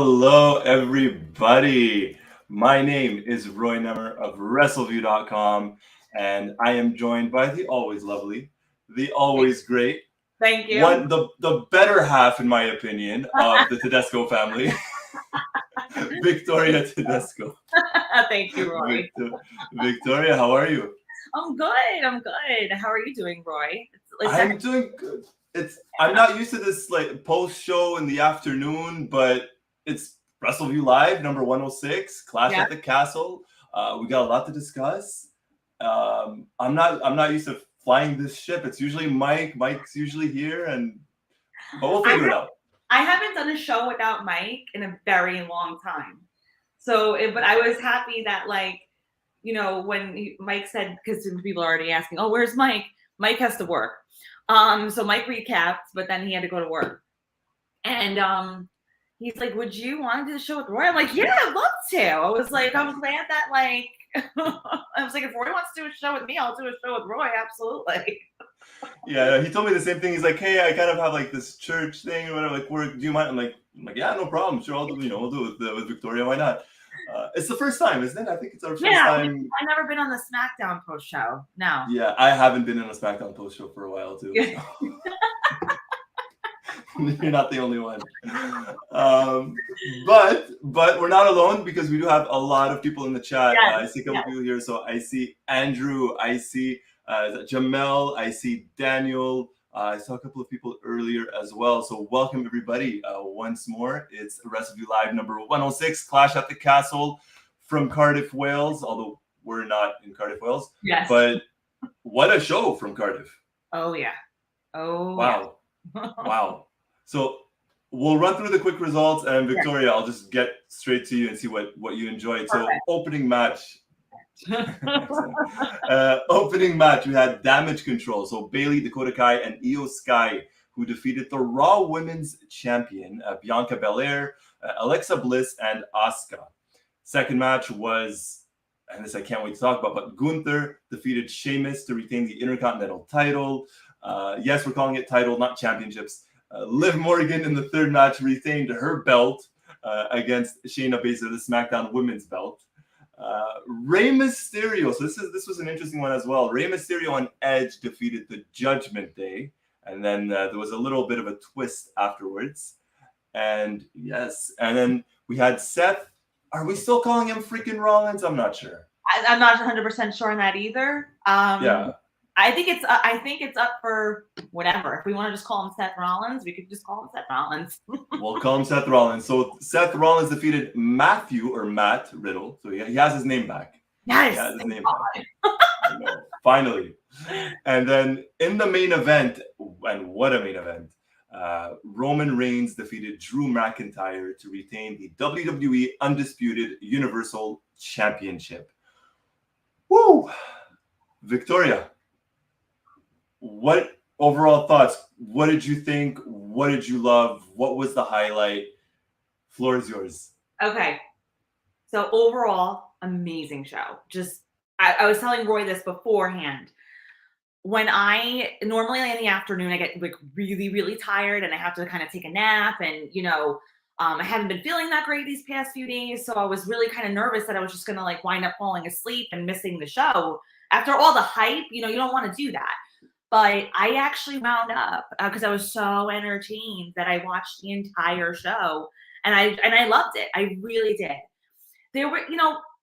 Hello, everybody. My name is Roy Nemer of Wrestleview.com, and I am joined by the always lovely, the always great, Thank you. the better half, in my opinion, of the Tedesco family, Victoria Tedesco. Thank you, Roy. Victoria, how are you? I'm good. How are you doing, Roy? I'm doing good. I'm not used to this like post show in the afternoon, but it's Wrestleview Live number 106, Clash at the Castle. We got a lot to discuss. I'm not used to flying this ship. It's usually Mike. Mike's usually here, but we'll figure it out. I haven't done a show without Mike in a very long time. But I was happy that when Mike said, because people are already asking, oh, where's Mike? Mike has to work. So Mike recapped, but then he had to go to work. And he's like, would you want to do the show with Roy? I'm like, yeah, I'd love to. I was like, I'm glad that I was like, if Roy wants to do a show with me, I'll do a show with Roy. Absolutely. Yeah, he told me the same thing. He's like, hey, I kind of have like this church thing or whatever. Like, do you mind? I'm like, yeah, no problem. Sure, I'll do. We'll do it with Victoria. Why not? It's the first time, isn't it? I think it's our first time. I've never been on the SmackDown post show. No. Yeah, I haven't been in a SmackDown post show for a while too. Yeah. So. You're not the only one. But we're not alone because we do have a lot of people in the chat. Yes. I see a couple of people here. So I see Andrew. I see Jamel. I see Daniel. I saw a couple of people earlier as well. So welcome, everybody, once more. It's Wrestleview Live number 106, Clash at the Castle from Cardiff, Wales, although we're not in Cardiff, Wales. Yes. But what a show from Cardiff. Oh, yeah. Oh, wow. Yeah. Wow. So we'll run through the quick results, and Victoria, I'll just get straight to you and see what you enjoyed. Perfect. So opening match. Opening match, we had Damage Control. So Bayley, Dakota Kai, and Io Sky, who defeated the Raw Women's Champion, Bianca Belair, Alexa Bliss, and Asuka. Second match was, and this I can't wait to talk about, but Gunther defeated Sheamus to retain the Intercontinental title. Yes, we're calling it title, not championships. Liv Morgan in the third match retained her belt against Shayna Basler, the SmackDown Women's belt. Rey Mysterio, so this was an interesting one as well. Rey Mysterio and Edge defeated the Judgment Day, and then there was a little bit of a twist afterwards. And then we had Seth. Are we still calling him freaking Rollins? I'm not sure. I'm not 100% sure on that either. Yeah. I think it's up for whatever. If we want to just call him Seth Rollins, we could just call him Seth Rollins. We'll call him Seth Rollins. So Seth Rollins defeated Matt Riddle. So he has his name back. Yes. He has his name back. Finally. And then in the main event, and what a main event, Roman Reigns defeated Drew McIntyre to retain the WWE Undisputed Universal Championship. Woo! Victoria, what overall thoughts? What did you think? What did you love? What was the highlight? Floor is yours. Okay. So overall, amazing show. Just, I was telling Roy this beforehand. When normally in the afternoon, I get like really, really tired and I have to kind of take a nap. And, I haven't been feeling that great these past few days. So I was really kind of nervous that I was just going to wind up falling asleep and missing the show. After all the hype, you don't want to do that. But I actually wound up because I was so entertained that I watched the entire show and I loved it. I really did. There were,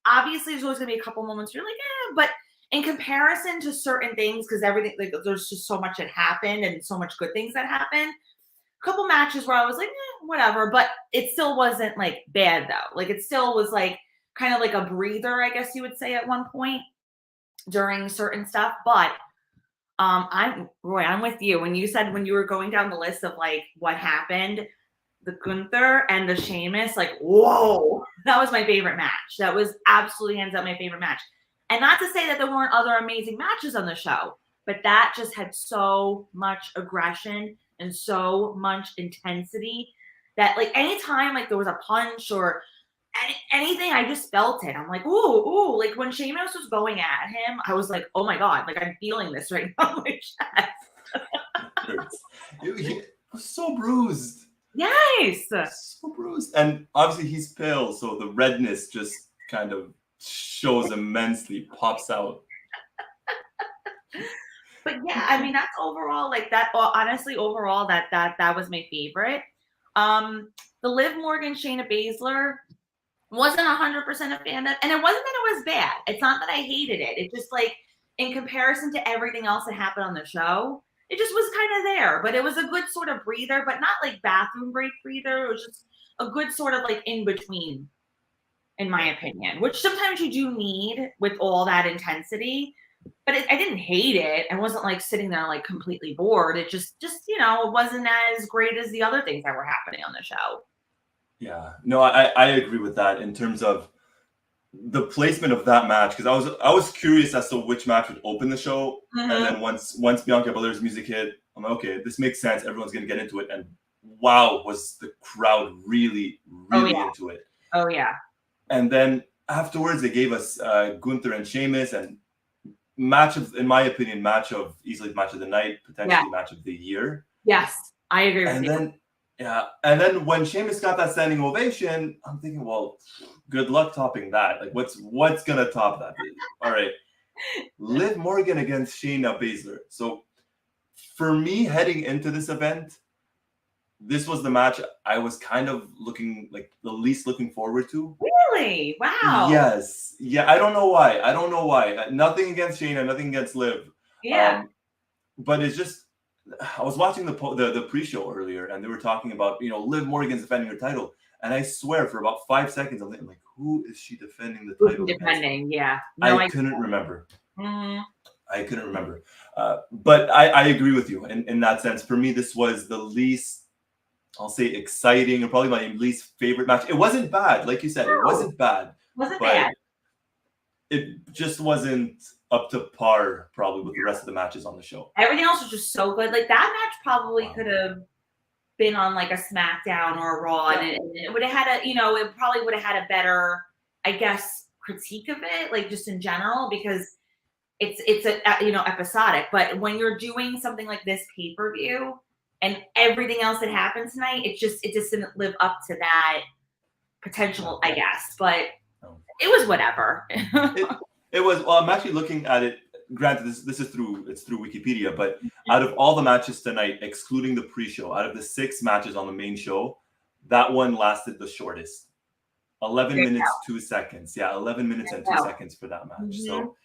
obviously there's always going to be a couple moments you're like, but in comparison to certain things, because everything, there's just so much that happened and so much good things that happened. A couple matches where I was like, whatever, but it still wasn't bad though. It still was kind of like a breather, I guess you would say at one point during certain stuff. But Roy, I'm with you. When you were going down the list of what happened, the Gunther and the Sheamus, whoa, that was my favorite match. That was absolutely hands down my favorite match. And not to say that there weren't other amazing matches on the show, but that just had so much aggression and so much intensity that anytime there was a punch or anything, I just felt it. I'm like, ooh. When Sheamus was going at him, I was like, oh my God, I'm feeling this right now in my chest. It was so bruised. Yes. So bruised. And obviously he's pale, so the redness just kind of shows immensely, pops out. But yeah, I mean, that's overall like that. Well, honestly, overall, that was my favorite. The Liv Morgan Shayna Basler wasn't 100% a fan of, and it wasn't that it was bad. It's not that I hated it. It just like in comparison to everything else that happened on the show, it just was kind of there. But it was a good sort of breather, but not like bathroom break breather. It was just a good sort of like in between, in my opinion, which sometimes you do need with all that intensity. But I didn't hate it. I wasn't like sitting there like completely bored. It just it wasn't as great as the other things that were happening on the show. Yeah, no, I agree with that in terms of the placement of that match, because I was curious as to which match would open the show, and then once Bianca Belair's music hit, I'm like, okay, this makes sense. Everyone's gonna get into it, and wow, was the crowd really into it? Oh yeah. And then afterwards, they gave us Gunther and Sheamus, and in my opinion, easily match of the night, potentially match of the year. Yes, I agree with you. And then when Sheamus got that standing ovation, I'm thinking, well, good luck topping that. Like, what's gonna top that? All right, Liv Morgan against Shayna Basler. So for me, heading into this event, this was the match I was kind of the least looking forward to. Really? Wow. Yes. Yeah. I don't know why. Nothing against Shayna, nothing against Liv. Yeah. But it's just, I was watching the pre-show earlier, and they were talking about, Liv Morgan's defending her title, and I swear for about 5 seconds I'm thinking, like, who is she defending the title against? Yeah. No, I couldn't remember. Mm-hmm. I couldn't remember. But I agree with you in that sense. For me, this was the least, I'll say, exciting, or probably my least favorite match. It wasn't bad, like you said. It wasn't bad. Wasn't bad. It just wasn't up to par, probably, with the rest of the matches on the show. Everything else was just so good. Like, that match probably could have been on like a SmackDown or a Raw, and it would have had it probably would have had a better, I guess, critique of it, like just in general, because it's episodic. But when you're doing something like this pay-per-view and everything else that happened tonight, it just didn't live up to that potential, I guess. But it was whatever. It was. Well, I'm actually looking at it. Granted, this is through Wikipedia, but out of all the matches tonight, excluding the pre-show, out of the 6 matches on the main show, that one lasted the shortest. 11 minutes 2 seconds. Yeah, 11 minutes and 2 seconds for that match. Mm-hmm. So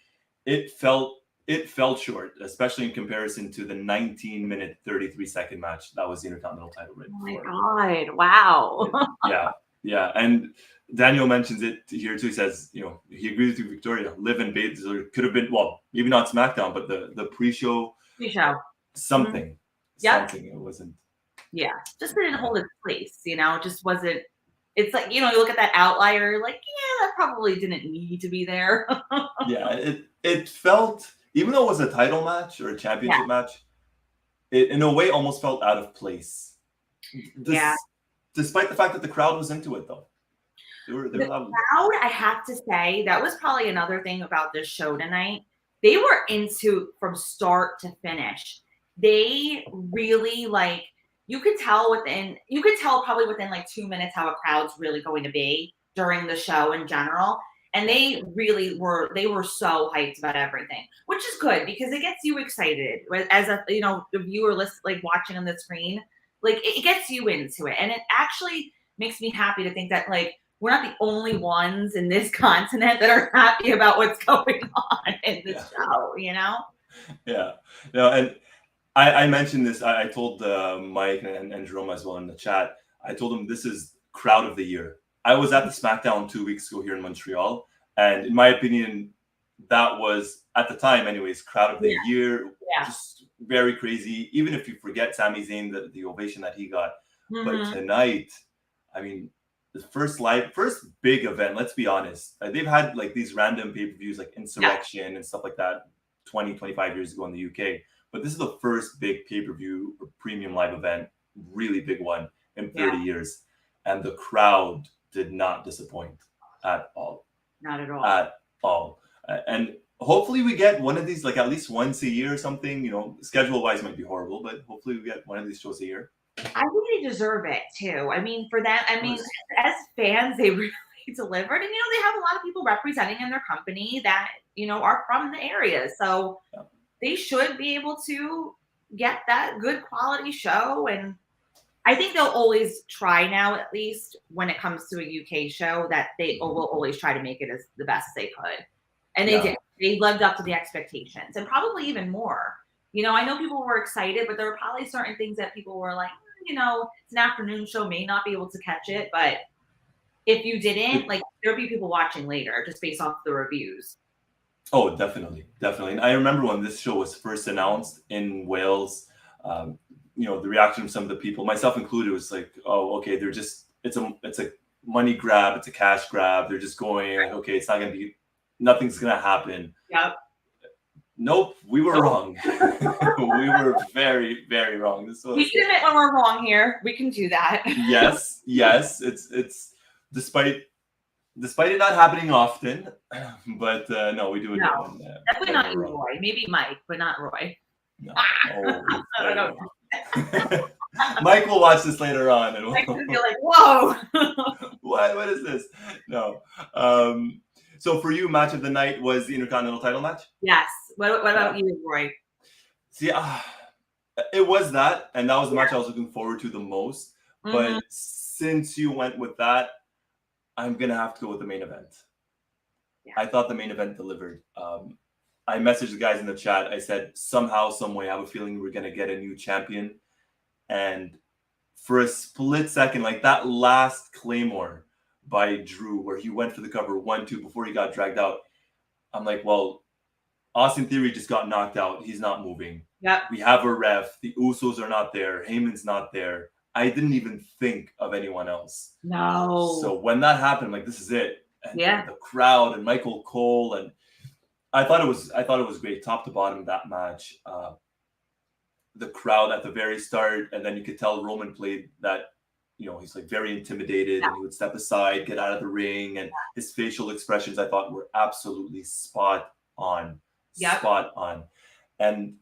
it felt short, especially in comparison to the 19-minute 33-second match that was the Intercontinental title right before. Oh my God! Wow. Yeah, and Daniel mentions it here too. He says, he agrees with you, Victoria. Liv and Basler could have been, well, maybe not SmackDown, but the pre-show. Something. Mm-hmm. Yep. Something. It wasn't. Yeah, just didn't hold its place. It just wasn't. It's like, you look at that outlier, you're like, yeah, that probably didn't need to be there. Yeah, it felt, even though it was a title match or a championship match, it in a way almost felt out of place. Despite the fact that the crowd was into it, though. The crowd, I have to say, that was probably another thing about this show tonight. They were into from start to finish. They really, like, you could tell probably within like 2 minutes how a crowd's really going to be during the show in general. And they were so hyped about everything, which is good because it gets you excited as a, the viewer like watching on the screen, like it gets you into it. And it actually makes me happy to think that like, we're not the only ones in this continent that are happy about what's going on in this show, Yeah. No, and I mentioned this. I told Mike and Jerome as well in the chat. I told them this is crowd of the year. I was at the SmackDown 2 weeks ago here in Montreal, and in my opinion, that was, at the time anyways, crowd of the year. Yeah. Just very crazy. Even if you forget Sami Zayn, the ovation that he got. Mm-hmm. But tonight, I mean, the first big event, let's be honest. They've had like these random pay-per-views like Insurrection and stuff like that 25 years ago in the UK. But this is the first big pay-per-view or premium live event, really big one in 30 years. And the crowd did not disappoint at all. Not at all. At all. And hopefully we get one of these like at least once a year or something. Schedule-wise might be horrible, but hopefully we get one of these shows a year. I think they deserve it too. I mean, for them, I mean, as fans, they really delivered. And, they have a lot of people representing in their company that, are from the area. So Yeah. they should be able to get that good quality show. And I think they'll always try now, at least when it comes to a UK show, that they will always try to make it as the best they could. And they did. They lived up to the expectations and probably even more. I know people were excited, but there were probably certain things that people were like, it's an afternoon show, may not be able to catch it. But if you didn't, like, there'd be people watching later just based off the reviews. Oh, definitely. And I remember when this show was first announced in Wales, the reaction from some of the people, myself included, was like, oh, okay, it's a money grab, it's a cash grab. They're just going, like, okay, nothing's gonna happen. Yep. Nope, we were wrong. We were very, very wrong. We can admit when we're wrong here. We can do that. Yes. It's despite it not happening often, but no, we do it. No, definitely not you, Roy. Maybe Mike, but not Roy. No. I don't know. Mike will watch this later on, and Mike's gonna be like, "Whoa, what is this?" No. So for you, match of the night was the Intercontinental title match? Yes. What about you, Roy? See, it was that, and that was the match I was looking forward to the most. But since you went with that, I'm gonna have to go with the main event. Yeah. I thought the main event delivered. I messaged the guys in the chat. I said, somehow, some way, I have a feeling we're gonna get a new champion. And for a split second, like that last Claymore by Drew, where he went for the cover 1-2 before he got dragged out, I'm like, well, Austin Theory just got knocked out. He's not moving. Yep. We have a ref. The Usos are not there. Heyman's not there. I didn't even think of anyone else. No. So when that happened, I'm like, this is it. And the crowd and Michael Cole, and I thought it was great, top to bottom, that match. The crowd at the very start, and then you could tell Roman played that, he's like very intimidated, and he would step aside, get out of the ring, and his facial expressions I thought were absolutely spot on. Yep. Spot on. And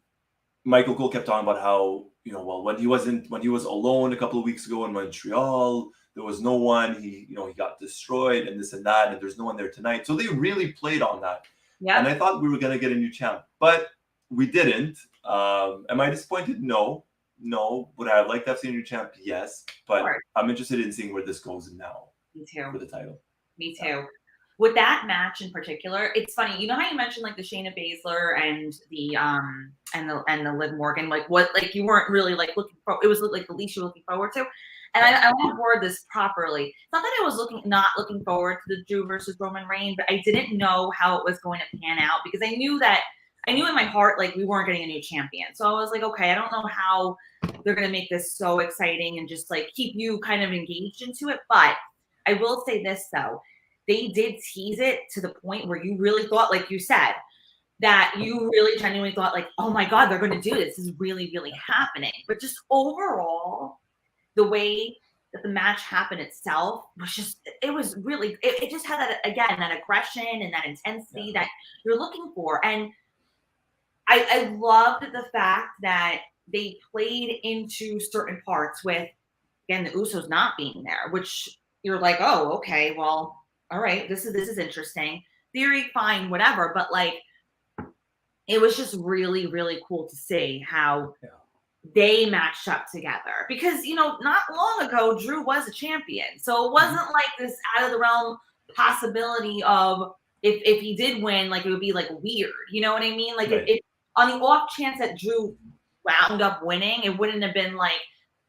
Michael Cole kept talking about how, when he was alone a couple of weeks ago in Montreal, there was no one. He got destroyed and this and that, and there's no one there tonight. So they really played on that. Yeah. And I thought we were gonna get a new champ, but we didn't. Am I disappointed? No. Would I have liked to have seen a new champ? Yes. But I'm interested in seeing where this goes now. Me too. For the title. Me too. With that match in particular, it's funny. You know how you mentioned like the Shayna Basler and the Liv Morgan, like what, like you weren't really like looking for. It was like the least you were looking forward to. And I want to word this properly. It's not that I was not looking forward to the Drew versus Roman Reign, but I didn't know how it was going to pan out because I knew in my heart, like we weren't getting a new champion. So I was like, okay, I don't know how they're going to make this so exciting and just like keep you kind of engaged into it. But I will say this though. They did tease it to the point where you really thought, like you said, that you really genuinely thought like, oh my God, they're going to do this. This is really, really happening. But just overall, the way that the match happened itself was just, it was really, it just had that, again, that aggression and that intensity that you're looking for. And I loved the fact that they played into certain parts with, again, the Usos not being there, which you're like, oh, okay, well, all right, this is interesting. Theory, fine, whatever. But like, it was just really, really cool to see how they matched up together. Because, not long ago, Drew was a champion. So it wasn't like this out of the realm possibility of if he did win, like it would be like weird. You know what I mean? Like if on the off chance that Drew wound up winning, it wouldn't have been like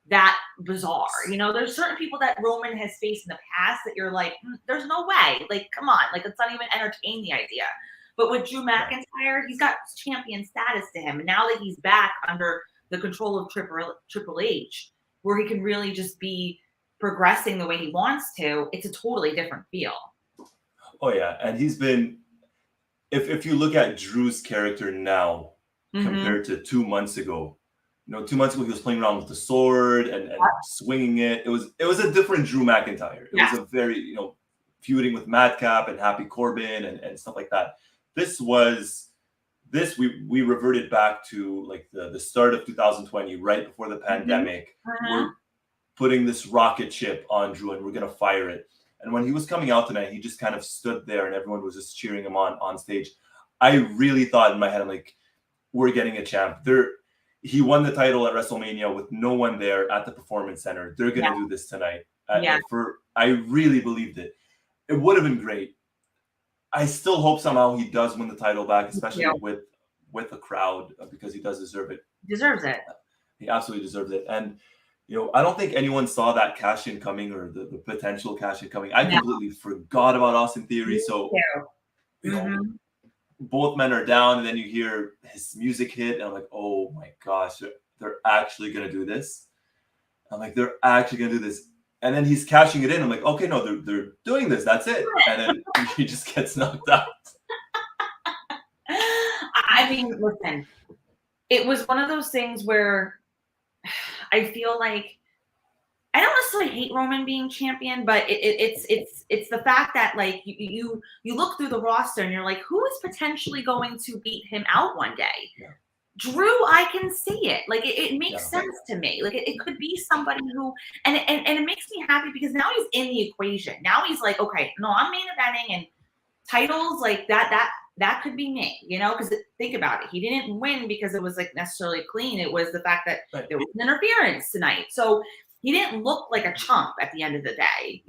that bizarre. There's certain people that Roman has faced in the past that you're like, there's no way. Like, come on. Like, let's not even entertain the idea. But with Drew McIntyre, he's got champion status to him. And now that he's back under the control of Triple H, where he can really just be progressing the way he wants to, it's a totally different feel. Oh, yeah. And he's been, if you look at Drew's character now compared to 2 months ago, 2 months ago, he was playing around with the sword and swinging it. It was a different Drew McIntyre. It was a very, feuding with Madcap and Happy Corbin and stuff like that. This was This we reverted back to like the start of 2020, right before the pandemic. We're putting this rocket ship on Drew and we're gonna fire it. And when he was coming out tonight, he just kind of stood there and everyone was just cheering him on stage. I really thought in my head, I'm like, we're getting a champ. He won the title at WrestleMania with no one there at the Performance Center. They're gonna do this tonight. I really believed it. It would have been great. I still hope somehow he does win the title back, especially with a crowd, because he does deserve it. Deserves it. He absolutely deserves it. And I don't think anyone saw that cash in coming or the potential cash in coming. I completely forgot about Austin Theory. So both men are down, and then you hear his music hit, and I'm like, oh my gosh, they're actually gonna do this. I'm like, they're actually gonna do this. And then he's cashing it in. I'm like, okay, no, they're doing this. That's it. And then he just gets knocked out. I mean, listen, it was one of those things where I feel like I don't necessarily hate Roman being champion, but it's the fact that like you look through the roster and you're like, who is potentially going to beat him out one day? Yeah. Drew, I can see it. Like it makes sense to me. Like it could be somebody who, and it makes me happy because now he's in the equation. Now he's like, okay, no, I'm main eventing and titles like that could be me, because think about it. He didn't win because it was like necessarily clean. It was the fact that there was an interference tonight. So he didn't look like a chump at the end of the day,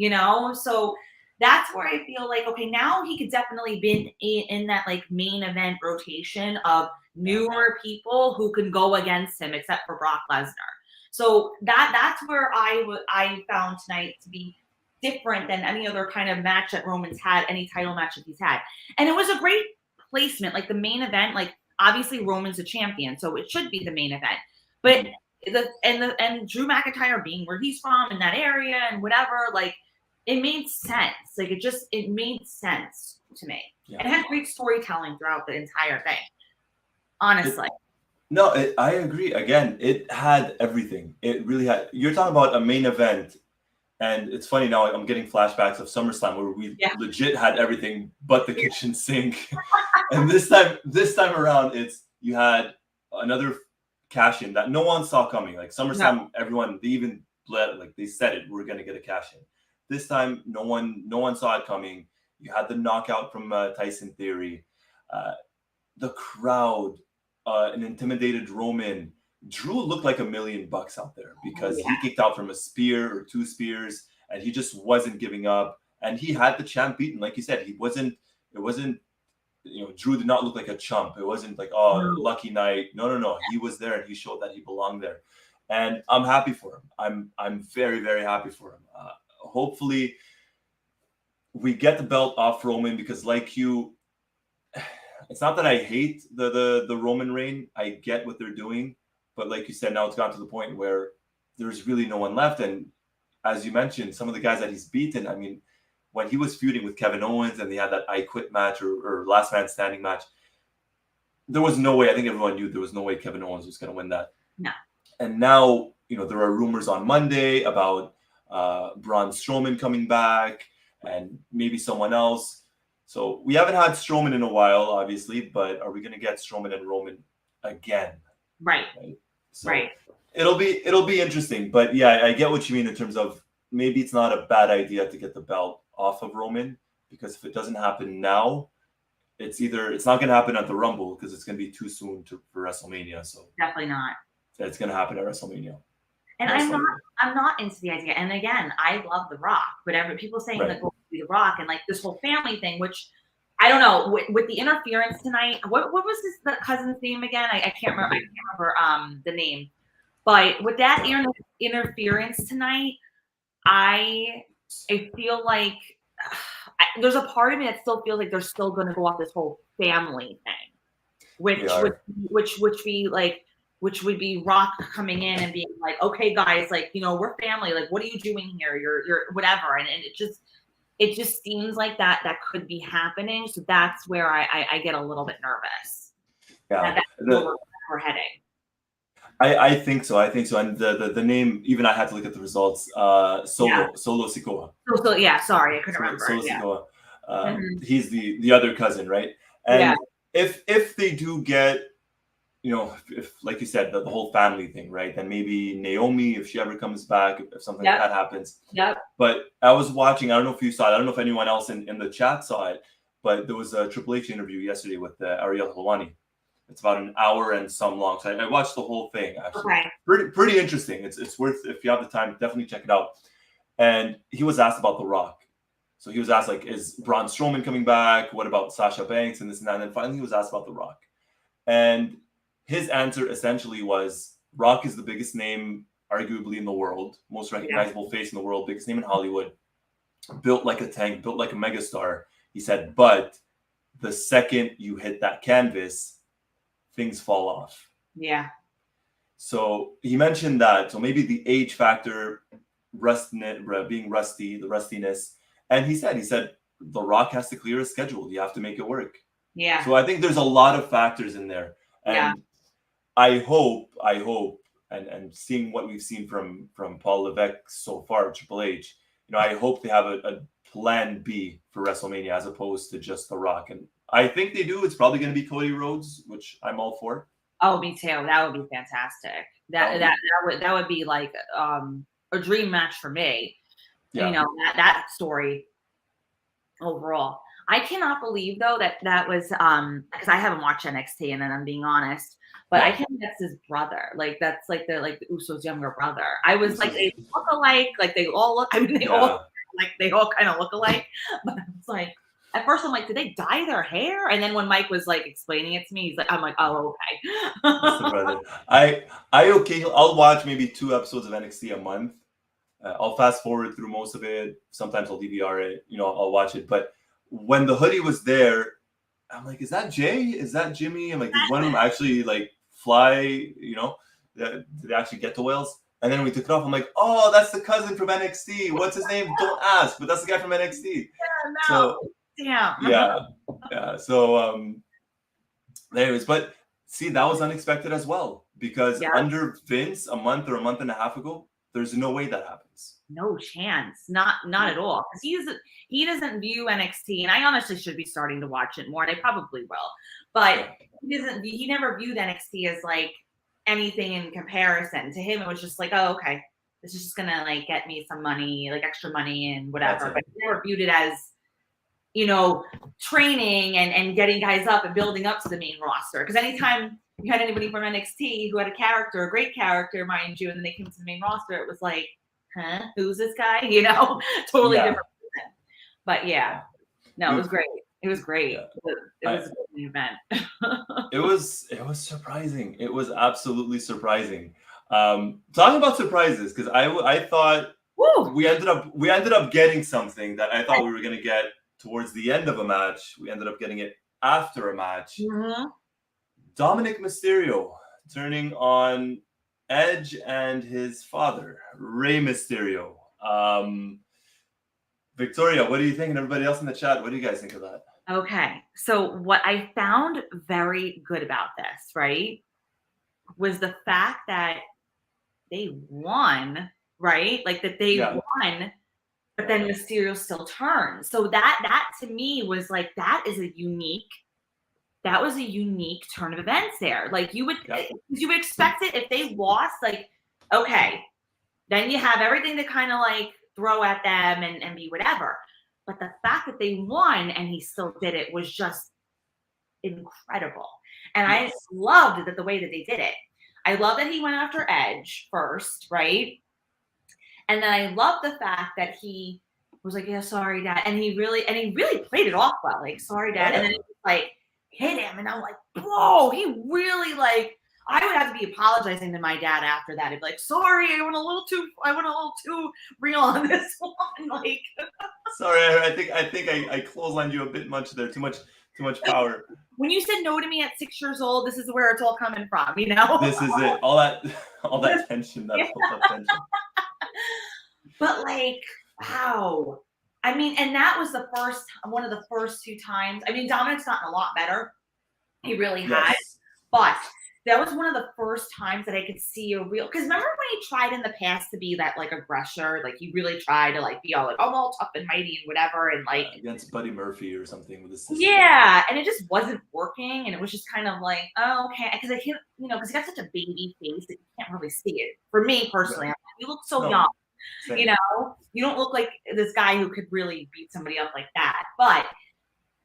So that's where I feel like, okay, now he could definitely be in that like main event rotation of newer people who can go against him, except for Brock Lesnar. So that's where I found tonight to be different than any other kind of match that Roman's had, any title match that he's had. And it was a great placement, like the main event, like obviously Roman's a champion, so it should be the main event. But and Drew McIntyre being where he's from in that area and whatever, like it made sense. Like it made sense to me. Yeah. And it had great storytelling throughout the entire thing. Honestly. I agree. Again, it had everything. It really had. You're talking about a main event, and it's funny now. I'm getting flashbacks of SummerSlam where we legit had everything but the kitchen sink. And this time around, you had another cash in that no one saw coming. Like SummerSlam, everyone they even they said it. We're gonna get a cash in. This time, no one saw it coming. You had the knockout from Tyson Theory. The crowd, an intimidated Roman. Drew looked like $1 million out there because he kicked out from a spear or 2 spears, and he just wasn't giving up. And he had the champ beaten, like you said. It wasn't. Drew did not look like a chump. It wasn't like, lucky night. No. He was there, and he showed that he belonged there. And I'm happy for him. I'm very, very happy for him. Hopefully, we get the belt off Roman because, like you. It's not that I hate the Roman reign. I get what they're doing. But like you said, now it's gotten to the point where there's really no one left. And as you mentioned, some of the guys that he's beaten, I mean, when he was feuding with Kevin Owens and they had that I Quit match or Last Man Standing match, there was no way. I think everyone knew there was no way Kevin Owens was going to win that. No. And now, there are rumors on Monday about Braun Strowman coming back and maybe someone else. So we haven't had Strowman in a while, obviously, but are we going to get Strowman and Roman again? Right. So it'll be interesting. But yeah, I get what you mean in terms of maybe it's not a bad idea to get the belt off of Roman, because if it doesn't happen now, it's not going to happen at the Rumble because it's going to be too soon for WrestleMania. So definitely not. It's going to happen at WrestleMania. And I'm not into the idea. And again, I love The Rock, but people saying that will be The Rock and like this whole family thing, which I don't know. With the interference tonight, what was the cousin's name again? I can't remember. The name. But with that interference tonight, I feel like there's a part of me that still feels like they're still going to go off this whole family thing, which would be Rock coming in and being like, okay, guys, like, we're family. Like, what are you doing here? You're whatever. And it just seems like that could be happening. So that's where I get a little bit nervous. Yeah. That's where we're heading. I think so. And the name, even I had to look at the results. Solo Sikoa. Sorry, I couldn't remember. Solo Sikoa. He's the other cousin, right? And if they do get, if like you said, the whole family thing, right? Then maybe Naomi, if she ever comes back, if something like that happens. Yep. But I was watching, I don't know if you saw it, I don't know if anyone else in the chat saw it, but there was a Triple H interview yesterday with Ariel Helwani. It's about an hour and some long. So I watched the whole thing, actually. Okay. Pretty interesting. It's worth, if you have the time, definitely check it out. And he was asked about The Rock. So he was asked, like, is Braun Strowman coming back? What about Sasha Banks and this and that? And then finally he was asked about The Rock. And his answer essentially was, Rock is the biggest name, arguably, in the world, most recognizable face in the world, biggest name in Hollywood, built like a tank, built like a megastar. He said, but the second you hit that canvas, things fall off. Yeah. So he mentioned that. So maybe the age factor, being rusty, the rustiness. And he said, The Rock has to clear his schedule. You have to make it work. Yeah. So I think there's a lot of factors in there. And I hope, and seeing what we've seen from Paul Levesque so far, Triple H, I hope they have a plan B for WrestleMania as opposed to just The Rock. And I think they do. It's probably going to be Cody Rhodes, which I'm all for. Oh, me too. That would be fantastic. That would be like a dream match for me. Yeah. That story overall. I cannot believe though that was because I haven't watched NXT, and then I'm being honest, but I think that's his brother. Like that's like the Usos' younger brother. I was like, they look alike. Like they all look. I mean, they all kind of look alike. But I was like, at first I'm like, did they dye their hair? And then when Mike was like explaining it to me, he's like, I'm like, oh, okay. That's the brother. I'll watch maybe 2 episodes of NXT a month. I'll fast forward through most of it. Sometimes I'll DVR it. I'll watch it. But when the hoodie was there, I'm like, is that Jay? Is that Jimmy? I'm like, did one of them actually like fly? Did they actually get to Wales? And then we took it off. I'm like, oh, that's the cousin from NXT. What's his name? Don't ask, but that's the guy from NXT. Yeah, no. Yeah. So, anyways, but see, that was unexpected as well because under Vince, a month or a month and a half ago, there's no way that happens. No chance. Not at all. Because he doesn't view NXT, and I honestly should be starting to watch it more, and I probably will. But he never viewed NXT as like anything in comparison. To him, it was just like, oh, okay, this is just gonna like get me some money, like extra money and whatever. But he never viewed it as, training and getting guys up and building up to the main roster. Because anytime you had anybody from NXT who had a great character, mind you, and then they came to the main roster, it was like, huh, who's this guy? Totally different person. But no, it was great. It was great. Yeah. It was a good event. It was surprising. It was absolutely surprising. Talking about surprises, because I thought we ended up getting something that I thought we were going to get towards the end of a match. We ended up getting it after a match. Mm-hmm. Dominic Mysterio turning on Edge and his father, Rey Mysterio. Victoria, what do you think? And everybody else in the chat, what do you guys think of that? Okay. So what I found very good about this, right, was the fact that they won, right? Like that they won, but then Mysterio still turns. So that to me was like, that was a unique turn of events there. Like you would expect it if they lost, like, okay, then you have everything to kind of like throw at them and be whatever. But the fact that they won and he still did it was just incredible. And I loved the way that they did it. I love that he went after Edge first, right? And then I love the fact that he was like, yeah, sorry, Dad. And he really played it off well. Like, sorry, Dad. And then it was like, hit him. And I'm like, whoa, he really like, I would have to be apologizing to my dad after that. He'd be like, sorry, I went a little too real on this one. Like, sorry, I think I clotheslined you a bit much there. Too much power. When you said no to me at 6 years old, this is where it's all coming from, This is it. All that tension, that built up tension. But like, wow. I mean, and that was one of the first 2 times. I mean, Dominic's gotten a lot better. He really has. But that was one of the first times that I could see a real, because remember when he tried in the past to be that like aggressor, like he really tried to like be all like, I'm all tough and mighty and whatever, and like against Buddy Murphy or something with his sister. yeah, and it just wasn't working, and it was just kind of like, oh, okay, because I can't, because he got such a baby face that you can't really see it. For me personally, I'm like, you look so young, Same. you don't look like this guy who could really beat somebody up like that, but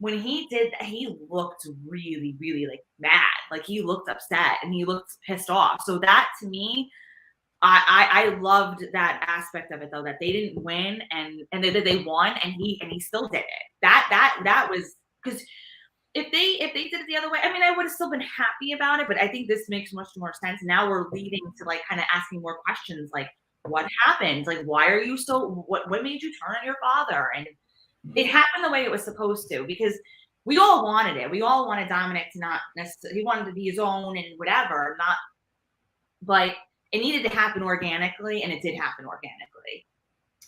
when he did that, he looked really, really like mad. Like he looked upset and he looked pissed off. So that to me, I loved that aspect of it though, that they didn't win and they won and he still did it. That was because if they did it the other way, I mean, I would have still been happy about it, but I think this makes much more sense. Now we're leading to like kind of asking more questions like what happened? Like why are you so what made you turn on your father? And it happened the way it was supposed to because we all wanted it. We all wanted Dominic to not necessarily, he wanted to be his own and whatever, but it needed to happen organically, and it did happen organically.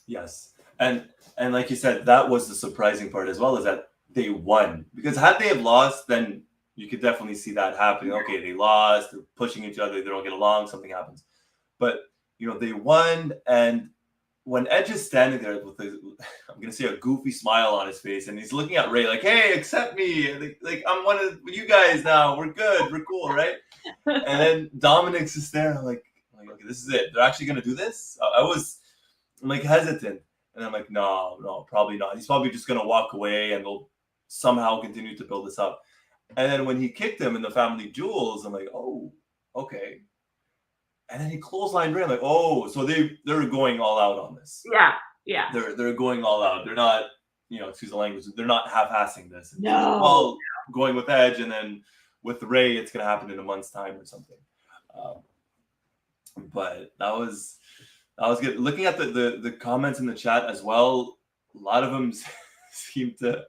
Yes. And like you said, that was the surprising part as well, is that they won. Because had they have lost, then you could definitely see that happening. Okay, they lost, they're pushing each other, they don't get along, something happens. But, they won, and when Edge is standing there with I'm gonna say a goofy smile on his face, and he's looking at Ray like, "Hey, accept me! Like I'm one of you guys now. We're good. We're cool, right?" And then Dominic's just there. I'm like, okay, this is it. They're actually gonna do this. I'm like hesitant, and I'm like, no, probably not. He's probably just gonna walk away, and they'll somehow continue to build this up. And then when he kicked him in the family jewels, I'm like, oh, okay. And then he clotheslined Ray. I'm like, oh, so they're going all out on this. Yeah. They're going all out. They're not, excuse the language. They're not half-assing this. No. Well, going with Edge, and then with Ray, it's gonna happen in a month's time or something. But that was good. Looking at the comments in the chat as well, a lot of them seem to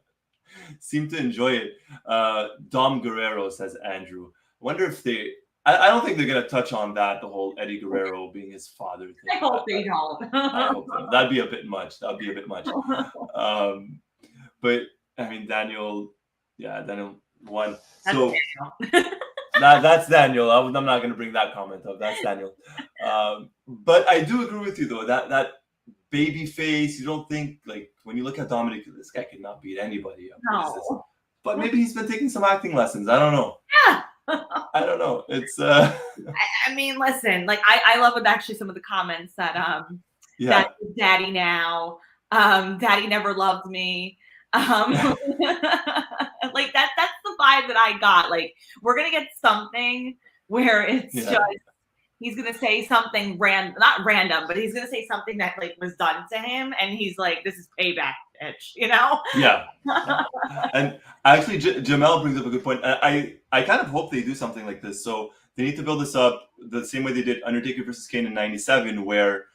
enjoy it. Dom Guerrero says Andrew. I wonder if I don't think they're gonna touch on that, the whole Eddie Guerrero being his father thing. I hope they don't. I hope so. That'd be a bit much. But I mean, Daniel won. So that's Daniel. I'm not gonna bring that comment up. That's Daniel. But I do agree with you though, that baby face. You don't think, like, when you look at Dominic, this guy could not beat anybody. No. But maybe he's been taking some acting lessons. I don't know. Yeah. I don't know. It's I mean, listen, like I love with actually some of the comments that that daddy now, daddy never loved me. Like that's the vibe that I got. Like we're gonna get something where it's just he's gonna say something not random, but he's gonna say something that like was done to him, and he's like, "This is payback, bitch," Yeah. And actually, Jamel brings up a good point. I kind of hope they do something like this. So they need to build this up the same way they did Undertaker versus Kane in '97, where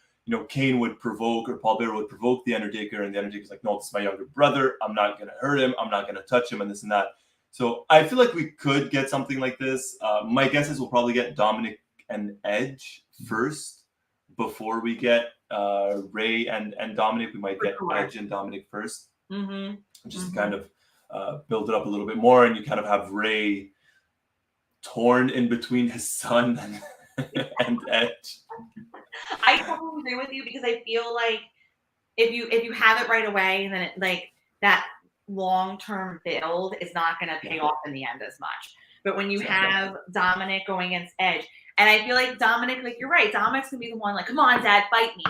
Kane would provoke, or Paul Bearer would provoke the Undertaker, and the Undertaker's like, "No, this is my younger brother. I'm not gonna hurt him. I'm not gonna touch him," and this and that. So I feel like we could get something like this. My guess is we'll probably get Dominic and Edge first before we get Ray and Dominic. We might get Edge and Dominic first, just to kind of build it up a little bit more, and you kind of have Ray torn in between his son and Edge. I totally agree with you, because I feel like if you have it right away, then it, like that long-term build is not going to pay off in the end as much. But when you have Dominic going against Edge, and I feel like Dominic, like you're right, Dominic's gonna be the one like, "Come on, Dad, fight me,"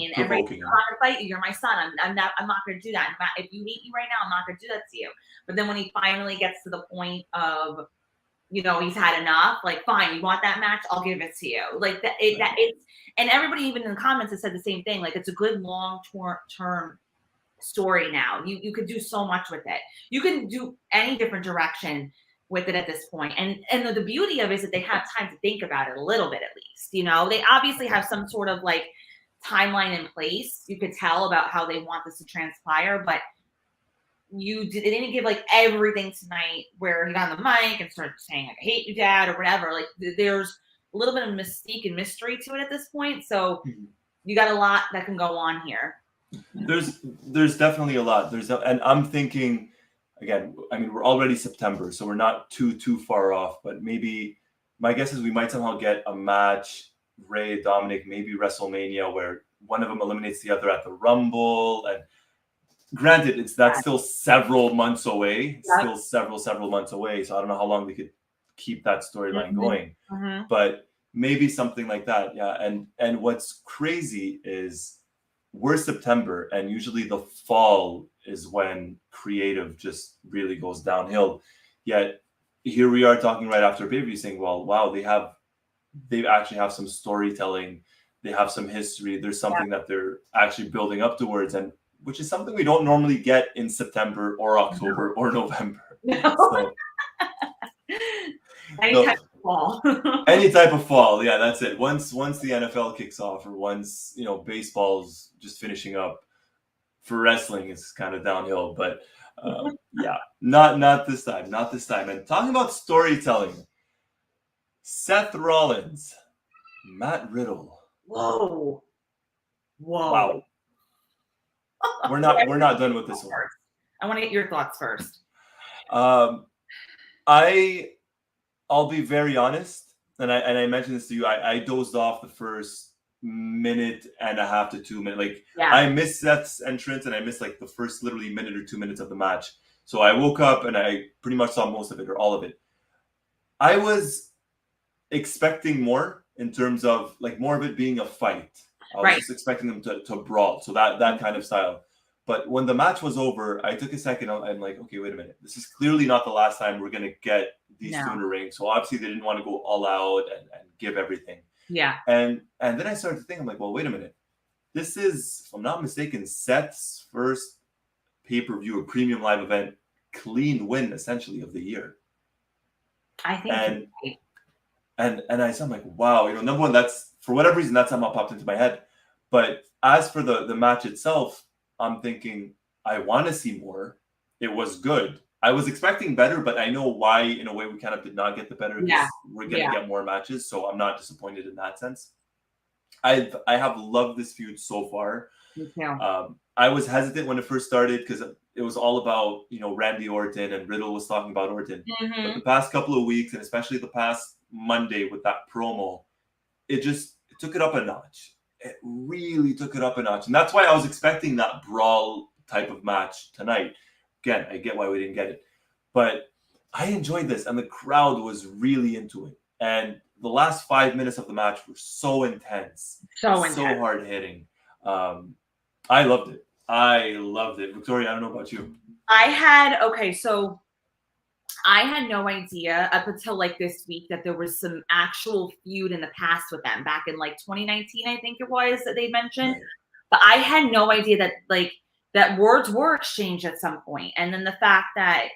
and everybody's like, "I'm not gonna fight you. You're my son. I'm not gonna do that. If you hate me right now, I'm not gonna do that to you." But then when he finally gets to the point of, he's had enough, like, fine, you want that match? I'll give it to you. Like it's, and everybody even in the comments has said the same thing. Like it's a good long-term story now. You could do so much with it. You can do any different direction with it at this point. And the beauty of it is that they have time to think about it a little bit, at least. They obviously have some sort of like timeline in place. You could tell about how they want this to transpire, but they didn't give like everything tonight where he got on the mic and started saying like, "I hate you, Dad," or whatever. Like there's a little bit of mystique and mystery to it at this point. So you got a lot that can go on here. There's definitely a lot. And I'm thinking, again, I mean, we're already September, so we're not too far off, but maybe my guess is we might somehow get a match, Rey, Dominic, maybe WrestleMania, where one of them eliminates the other at the Rumble. And granted, that's still several months away, still several months away. So I don't know how long they could keep that storyline going, but maybe something like that. Yeah. And what's crazy is we're September, and usually the fall is when creative just really goes downhill. Yet here we are talking right after pay-per-view saying, well, wow, they actually have some storytelling, they have some history, there's something that they're actually building up towards, and which is something we don't normally get in September or October or November. So, Any type of fall. Any type of fall, yeah, that's it. Once the NFL kicks off, or once baseball's just finishing up, for wrestling it's kind of downhill. But yeah, not this time, not this time. And talking about storytelling, Seth Rollins, Matt Riddle. Whoa. Wow. We're not done with this one. I want to get your thoughts first. I'll be very honest, and I mentioned this to you. I dozed off the first minute and a half to 2 minutes. I missed Seth's entrance, and I missed like the first literally minute or 2 minutes of the match. So I woke up and I pretty much saw most of it or all of it. I was expecting more in terms of like more of it being a fight. I was just expecting them to brawl, so that kind of style. But when the match was over, I took a second. I'm like, okay, wait a minute. This is clearly not the last time we're going to get these two in the ring. So obviously they didn't want to go all out and give everything. Yeah. And then I started to think, I'm like, well, wait a minute. This is, if I'm not mistaken, Seth's first pay-per-view or premium live event clean win, essentially, of the year. I think. And I'm like, wow, number one, that's, for whatever reason, that's somehow popped into my head. But as for the match itself, I'm thinking, I want to see more. It was good. I was expecting better, but I know why, in a way, we kind of did not get the better, because we're going to get more matches. So I'm not disappointed in that sense. I have loved this feud so far. Me too. I was hesitant when it first started because it was all about, Randy Orton, and Riddle was talking about Orton. But the past couple of weeks, and especially the past Monday with that promo, it took it up a notch. It really took it up a notch. And that's why I was expecting that brawl type of match tonight. Again, I get why we didn't get it. But I enjoyed this, and the crowd was really into it. And the last 5 minutes of the match were so intense. So hard hitting. I loved it. Victoria, I don't know about you. I had no idea up until like this week that there was some actual feud in the past with them back in like 2019, I think it was, that they mentioned. Right. But I had no idea that words were exchanged at some point. And then the fact that,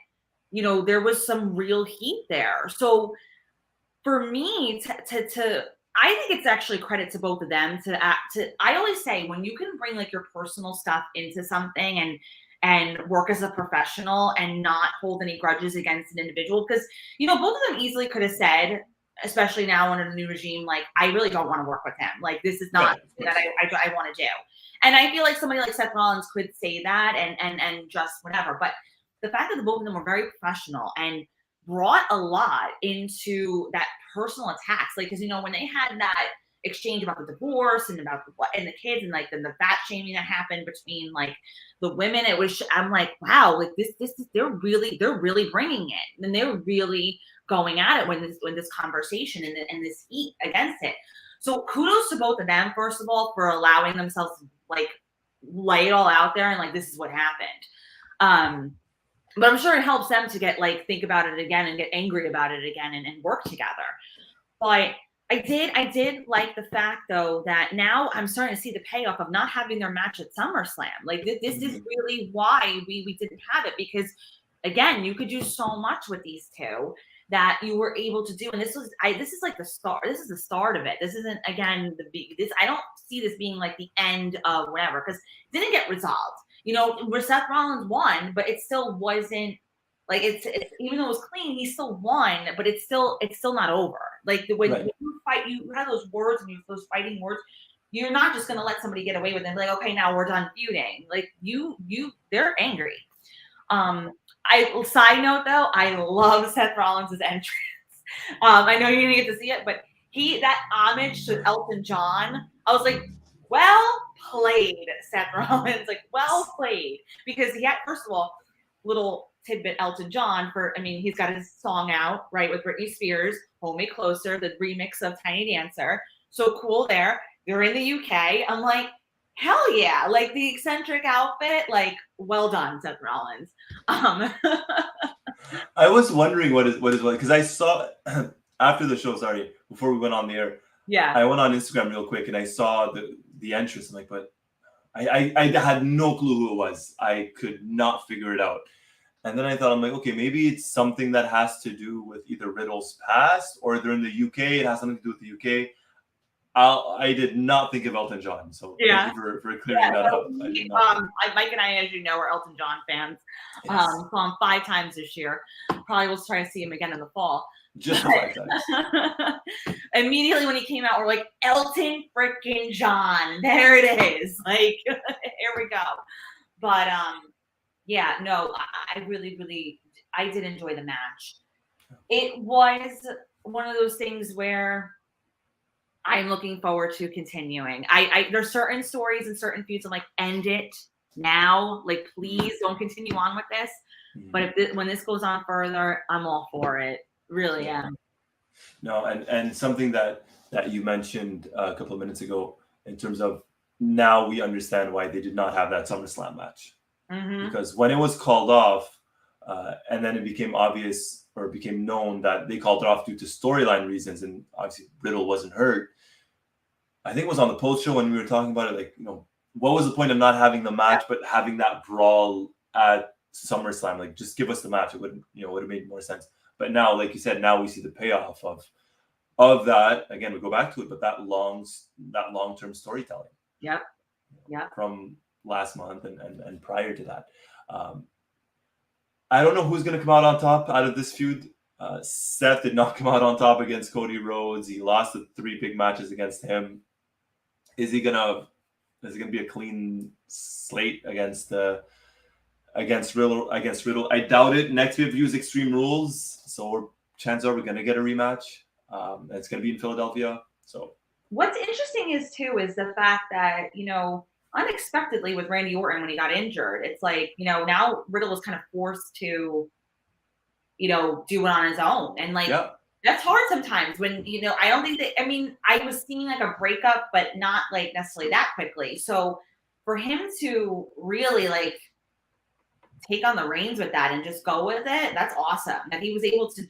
there was some real heat there. So for me I think it's actually credit to both of them I always say, when you can bring like your personal stuff into something and work as a professional and not hold any grudges against an individual, because both of them easily could have said, especially now under the new regime, like, I really don't want to work with him, like, this is not something that I want to do. And I feel like somebody like Seth Rollins could say that and just whatever, but the fact that the both of them were very professional and brought a lot into that personal attacks, like, because when they had that exchange about the divorce and about the kids, and like then the fat shaming that happened between like the women, I'm like, wow, like this is they're really bringing it, and they're really going at it when this conversation and this heat against it. So kudos to both of them, first of all, for allowing themselves to like lay it all out there and like, this is what happened. But I'm sure it helps them to get like think about it again and get angry about it again and work together. But I did like the fact though that now I'm starting to see the payoff of not having their match at SummerSlam. Like this is really why we didn't have it, because again, you could do so much with these two that you were able to do. And this is like the start. This is the start of it. This isn't, again, I don't see this being like the end of whatever, because it didn't get resolved. Where Seth Rollins won, but it still wasn't like it's even though it was clean, he still won, but it's still not over. Like when you fight, you have those words and those fighting words. You're not just gonna let somebody get away with it. Like, okay, now we're done feuding. Like they're angry. Side note though, I love Seth Rollins' entrance. I know you didn't get to see it, but that homage to Elton John, I was like, well played, Seth Rollins. Like, well played. Because he had, first of all, little tidbit Elton John he's got his song out, right, with Britney Spears, Hold Me Closer, the remix of Tiny Dancer. So cool there. You're in the UK. I'm like, hell yeah. Like the eccentric outfit, like, well done, Seth Rollins. I was wondering what is because I saw after the show, sorry, before we went on the air, Yeah. I went on Instagram real quick and I saw the entrance. I'm like, but I had no clue who it was. I could not figure it out. And then I thought, I'm like, okay, maybe it's something that has to do with either Riddle's past or they're in the UK. It has something to do with the UK. I did not think of Elton John, so thank you for clearing that up. Mike and I, as you know, are Elton John fans. Yes. Saw him 5 times this year. Probably will try to see him again in the fall. Just 5 times. Immediately when he came out, we're like, Elton freaking John. There it is. Like, here we go. But yeah, no, I really, really, I did enjoy the match. It was one of those things where I'm looking forward to continuing. There's certain stories and certain feuds I'm like, end it now. Like, please don't continue on with this. But when this goes on further, I'm all for it. Really am. No, and something that you mentioned a couple of minutes ago in terms of now we understand why they did not have that SummerSlam match. Because when it was called off, and then it became obvious or became known that they called it off due to storyline reasons, and obviously Riddle wasn't hurt. I think it was on the post show when we were talking about it, like, what was the point of not having the match, but having that brawl at SummerSlam? Like, just give us the match. It would have made more sense. But now, like you said, now we see the payoff of that. Again, we go back to it, but that long-term storytelling. Yep. From last month and prior to that. I don't know who's going to come out on top out of this feud. Seth did not come out on top against Cody Rhodes. He lost the 3 big matches against him. Is it gonna be a clean slate against Riddle? I doubt it. Next pay-per-view is Extreme Rules, so chances are we're gonna get a rematch. It's gonna be in Philadelphia. So what's interesting is the fact that unexpectedly with Randy Orton when he got injured, it's like now Riddle was kind of forced to do it on his own, and like. Yeah. That's hard sometimes when, I don't think I was seeing like a breakup, but not like necessarily that quickly. So for him to really like take on the reins with that and just go with it, that's awesome. That he was able to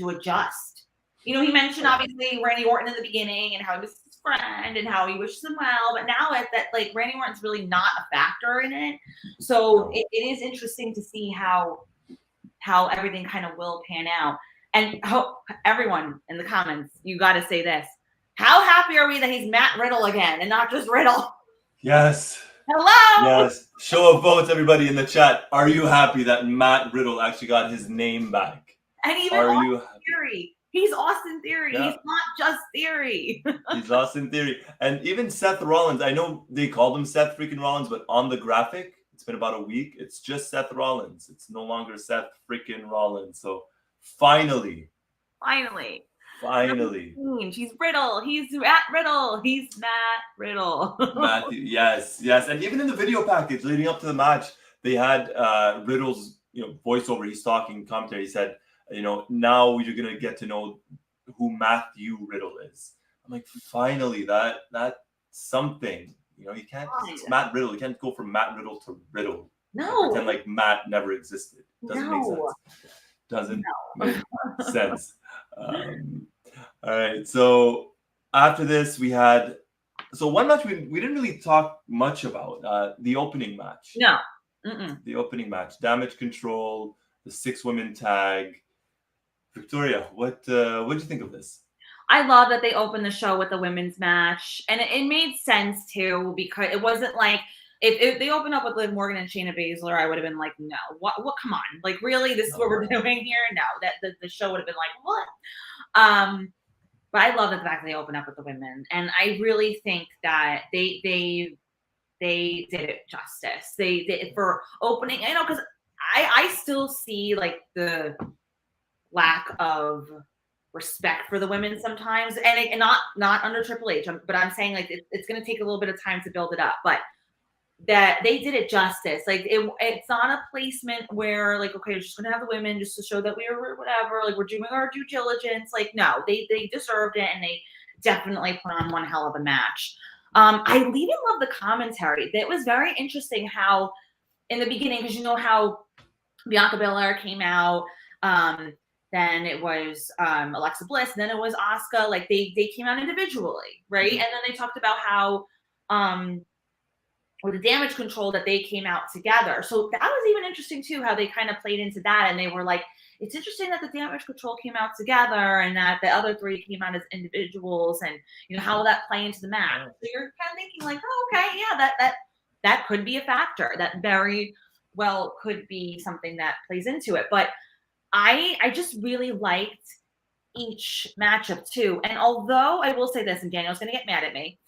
adjust. He mentioned obviously Randy Orton in the beginning and how he was his friend and how he wishes him well, but now that like Randy Orton's really not a factor in it. So it is interesting to see how everything kind of will pan out. And everyone in the comments, you got to say this. How happy are we that he's Matt Riddle again and not just Riddle? Yes. Hello. Yes. Show of votes, everybody in the chat. Are you happy that Matt Riddle actually got his name back? And even Austin Theory. He's Austin Theory. Yeah. He's not just Theory. He's Austin Theory. And even Seth Rollins. I know they called him Seth freaking Rollins, but on the graphic, it's been about a week. It's just Seth Rollins. It's no longer Seth freaking Rollins. So Finally. He's Riddle. He's Matt Riddle. He's Matt Riddle. Matthew, yes. And even in the video package leading up to the match, they had Riddle's voiceover. He's talking commentary. He said, now you're gonna get to know who Matthew Riddle is. I'm like, finally, that's something. You can't. It's Matt Riddle. You can't go from Matt Riddle to Riddle. No. Pretend like Matt never existed. Doesn't make sense. Doesn't make sense. All right. So after this, we had one match we didn't really talk much about. The opening match. No. The opening match. Damage Control. The 6-women tag. Victoria, what did you think of this? I love that they opened the show with the women's match, and it made sense too because it wasn't like. If they opened up with Liv Morgan and Shayna Basler, I would have been like, no, what? Come on, like really, this is what we're doing here? No, that the show would have been like, what? But I love the fact that they opened up with the women, and I really think that they did it justice. They did for opening, because I still see like the lack of respect for the women sometimes, and not under Triple H, but I'm saying like it's going to take a little bit of time to build it up, but that they did it justice. Like it's not a placement where like, okay, we're just gonna have the women just to show that we are whatever, like we're doing our due diligence. Like no, they deserved it, and they definitely put on one hell of a match. I even love the commentary. It was very interesting how in the beginning, because you know how Bianca Belair came out, then it was Alexa Bliss, and then it was Asuka. Like they came out individually, right? Mhm. And then they talked about how with the Damage Control that they came out together. So that was even interesting too, how they kind of played into that. And they were like, it's interesting that the Damage Control came out together and that the other three came out as individuals, and how will that play into the match? So you're kind of thinking like, oh, okay, yeah, that could be a factor. That very well could be something that plays into it. But I just really liked each matchup too. And although I will say this, and Daniel's gonna get mad at me.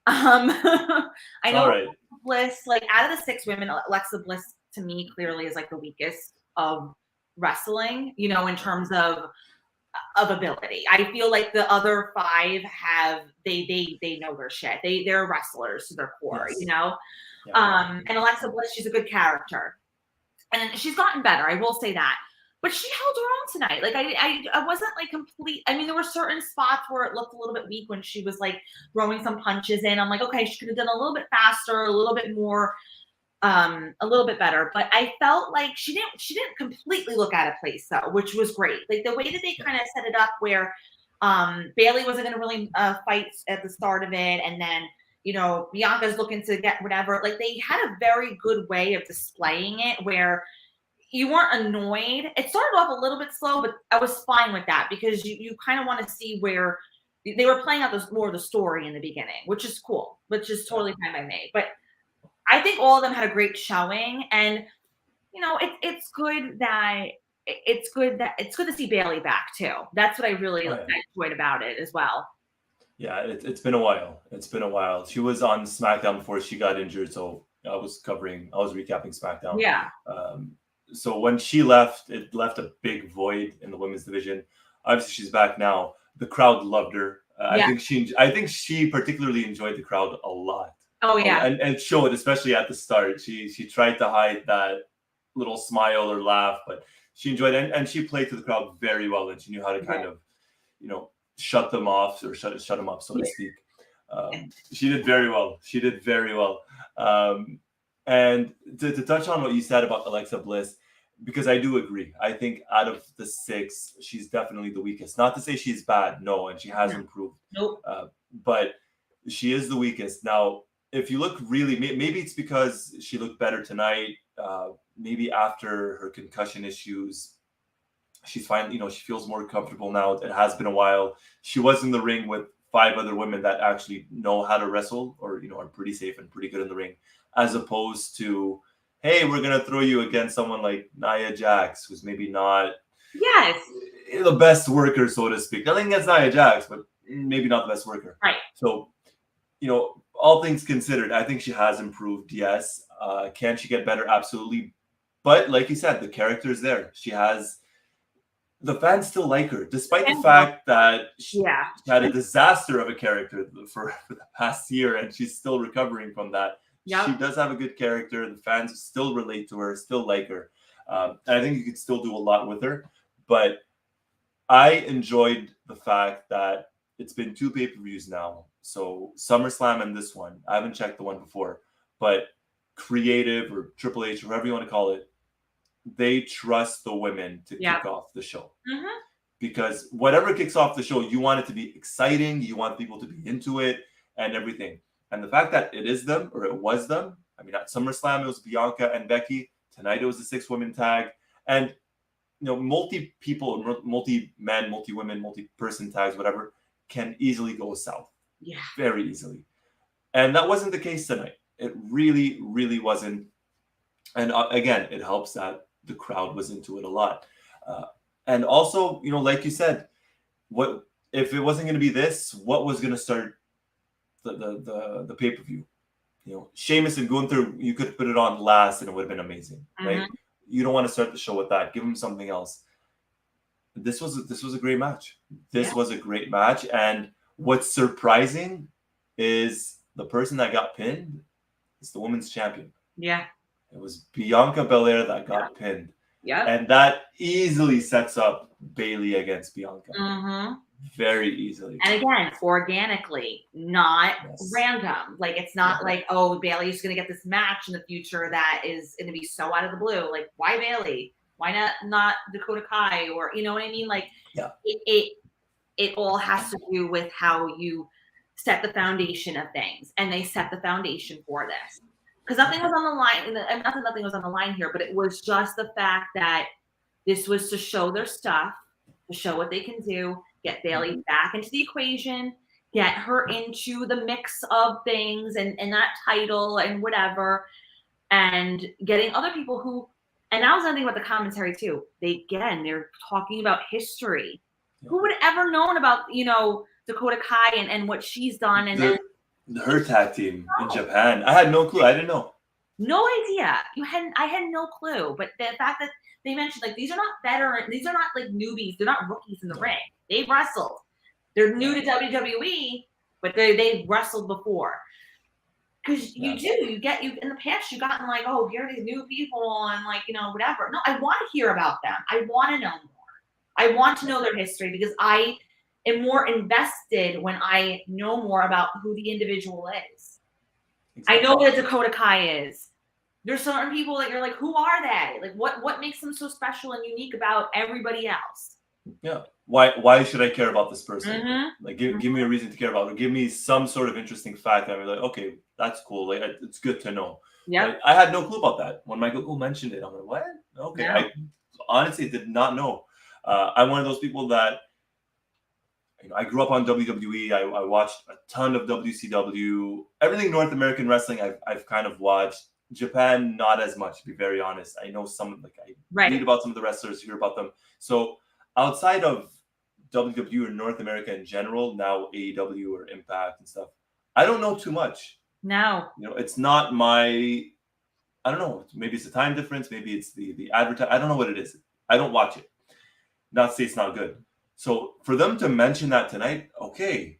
I know right. Bliss, like out of the 6 women, Alexa Bliss to me clearly is like the weakest of wrestling, in terms of ability. I feel like the other 5 have they know their shit. They're wrestlers to their core, Yes. And Alexa Bliss, she's a good character. And she's gotten better, I will say that. But she held her own tonight. Like I wasn't like complete. I mean, there were certain spots where it looked a little bit weak when she was like throwing some punches in. I'm like, okay, she could have done a little bit faster, a little bit more, a little bit better. But I felt like she didn't completely look out of place though, which was great. Like the way that they kind of set it up where Bailey wasn't going to really fight at the start of it, and then Bianca's looking to get whatever. Like they had a very good way of displaying it where you weren't annoyed. It started off a little bit slow, but I was fine with that because you kind of want to see where they were playing out more of the story in the beginning, which is cool, which is totally fine by me. But I think all of them had a great showing, and it's good that it's good to see Bailey back too. That's what I really enjoyed about it as well. Yeah, it's been a while. It's been a while. She was on SmackDown before she got injured, so I was recapping SmackDown. Yeah. So when she left, it left a big void in the women's division. Obviously, she's back now. The crowd loved her. I think she particularly enjoyed the crowd a lot. Oh yeah, and it showed, especially at the start. She tried to hide that little smile or laugh, but she enjoyed it, and she played to the crowd very well, and she knew how to kind of, shut them off or shut them up, so to speak. She did very well. And to touch on what you said about Alexa Bliss, because I do agree. I think out of the 6, she's definitely the weakest. Not to say she's bad, no, and she has improved. Nope. But she is the weakest. Now, if you look really, maybe it's because she looked better tonight. Maybe after her concussion issues, she's fine. She feels more comfortable now. It has been a while. She was in the ring with 5 other women that actually know how to wrestle, or are pretty safe and pretty good in the ring, as opposed to, hey, we're gonna throw you against someone like Nia Jax, who's maybe not the best worker, so to speak. Nothing against Nia Jax, but maybe not the best worker. Right. So, all things considered, I think she has improved. Yes. Can she get better? Absolutely. But like you said, the character is there. The fans still like her, despite the fact that she had a disaster of a character for the past year, and she's still recovering from that. Yep. She does have a good character. The fans still relate to her, still like her. And I think you could still do a lot with her. But I enjoyed the fact that it's been 2 pay-per-views now. So SummerSlam and this one. I haven't checked the one before. But Creative or Triple H, or whatever you want to call it, they trust the women to kick off the show. Mm-hmm. Because whatever kicks off the show, you want it to be exciting. You want people to be into it and everything. And the fact that it is them, or it was them. I mean, at SummerSlam, it was Bianca and Becky. Tonight, it was a 6-woman tag. And, multi-people, multi-men, multi-women, multi-person tags, whatever, can easily go south. Yeah. Very easily. And that wasn't the case tonight. It really, really wasn't. And again, it helps that the crowd was into it a lot. And also, like you said, what if it wasn't going to be this? What was going to start the pay-per-view? Sheamus and Gunther, you could put it on last, and it would have been amazing, right? You don't want to start the show with that. Give them something else. this was a great match. This was a great match, and what's surprising is the person that got pinned is the women's champion. Yeah. It was Bianca Belair that got pinned. Yeah. And that easily sets up Bayley against Bianca. Mm-hmm. Very easily. And again, organically, not random. Like, it's not like, oh, Bayley's going to get this match in the future that is going to be so out of the blue. Like, why Bayley? Why not Dakota Kai? Or, you know what I mean? Like, it all has to do with how you set the foundation of things. And they set the foundation for this. Because nothing was on the line. And nothing was on the line here, but it was just the fact that this was to show their stuff, to show what they can do, get Bayley back into the equation, get her into the mix of things and that title and whatever, and getting other people who, and that was another thing about the commentary too. They're talking about history. Yeah. Who would have ever known about, Dakota Kai and what she's done and her tag team in Japan? I had no clue. I didn't know. No idea. I had no clue. But the fact that they mentioned, like, these are not veterans, these are not like newbies, they're not rookies in the ring. They've wrestled. They're new to WWE, but they've wrestled before. Because you in the past you've gotten like, oh, here are these new people and like, whatever. No, I want to hear about them. I want to know more. I want to know their history because I am more invested when I know more about who the individual is. Exactly. I know what Dakota Kai is. There's certain people that you're like, who are they? Like, what makes them so special and unique about everybody else? Yeah. Why should I care about this person? Mm-hmm. Like, give me a reason to care about it. Give me some sort of interesting fact. I'm like, okay, that's cool. Like, it's good to know. Yeah. Like, I had no clue about that when Michael Cole mentioned it. I'm like, what? Okay. Yeah. I honestly did not know. I'm one of those people that, I grew up on WWE. I watched a ton of WCW. Everything North American wrestling I've kind of watched. Japan, not as much, to be very honest. I know some, like, I read about some of the wrestlers, hear about them. So outside of WWE or North America in general, now AEW or Impact and stuff, I don't know too much. No. It's not my, I don't know, maybe it's the time difference, maybe it's the advertise. I don't know what it is. I don't watch it. Not to say it's not good. So for them to mention that tonight, okay,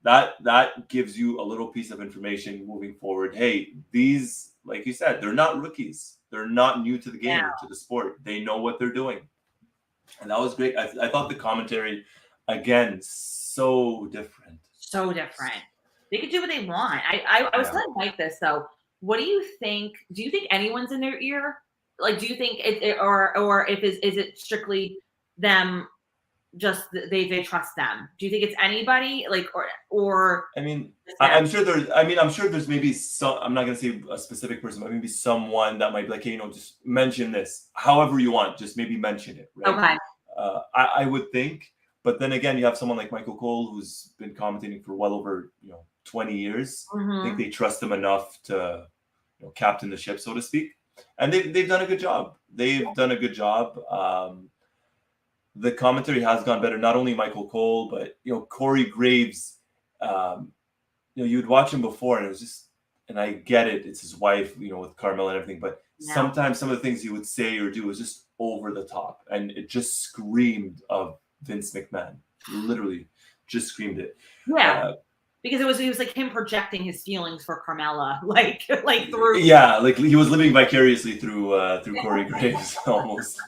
that gives you a little piece of information moving forward. Hey, these, like you said, they're not rookies. They're not new to the game, to the sport. They know what they're doing. And that was great. I thought the commentary, again, so different. So different. They could do what they want. I was kind of like this, though. What do you think? Do you think anyone's in their ear? Like, do you think or if is it strictly them? Just they trust them. Do you think it's anybody like or? I mean, I'm sure there's maybe some. I'm not gonna say a specific person, but maybe someone that might be like, hey, just mention this. However you want, just maybe mention it. Right? Okay. I would think, but then again, you have someone like Michael Cole who's been commentating for well over 20 years. Mm-hmm. I think they trust him enough to captain the ship, so to speak, and they've done a good job. The commentary has gone better. Not only Michael Cole, but Corey Graves. You'd watch him before, and it was just. And I get it; it's his wife, with Carmella and everything. But sometimes some of the things he would say or do was just over the top, and it just screamed of Vince McMahon. Literally, just screamed it. Yeah. Because it was like him projecting his feelings for Carmella, like through. Yeah, like he was living vicariously through Corey Graves almost.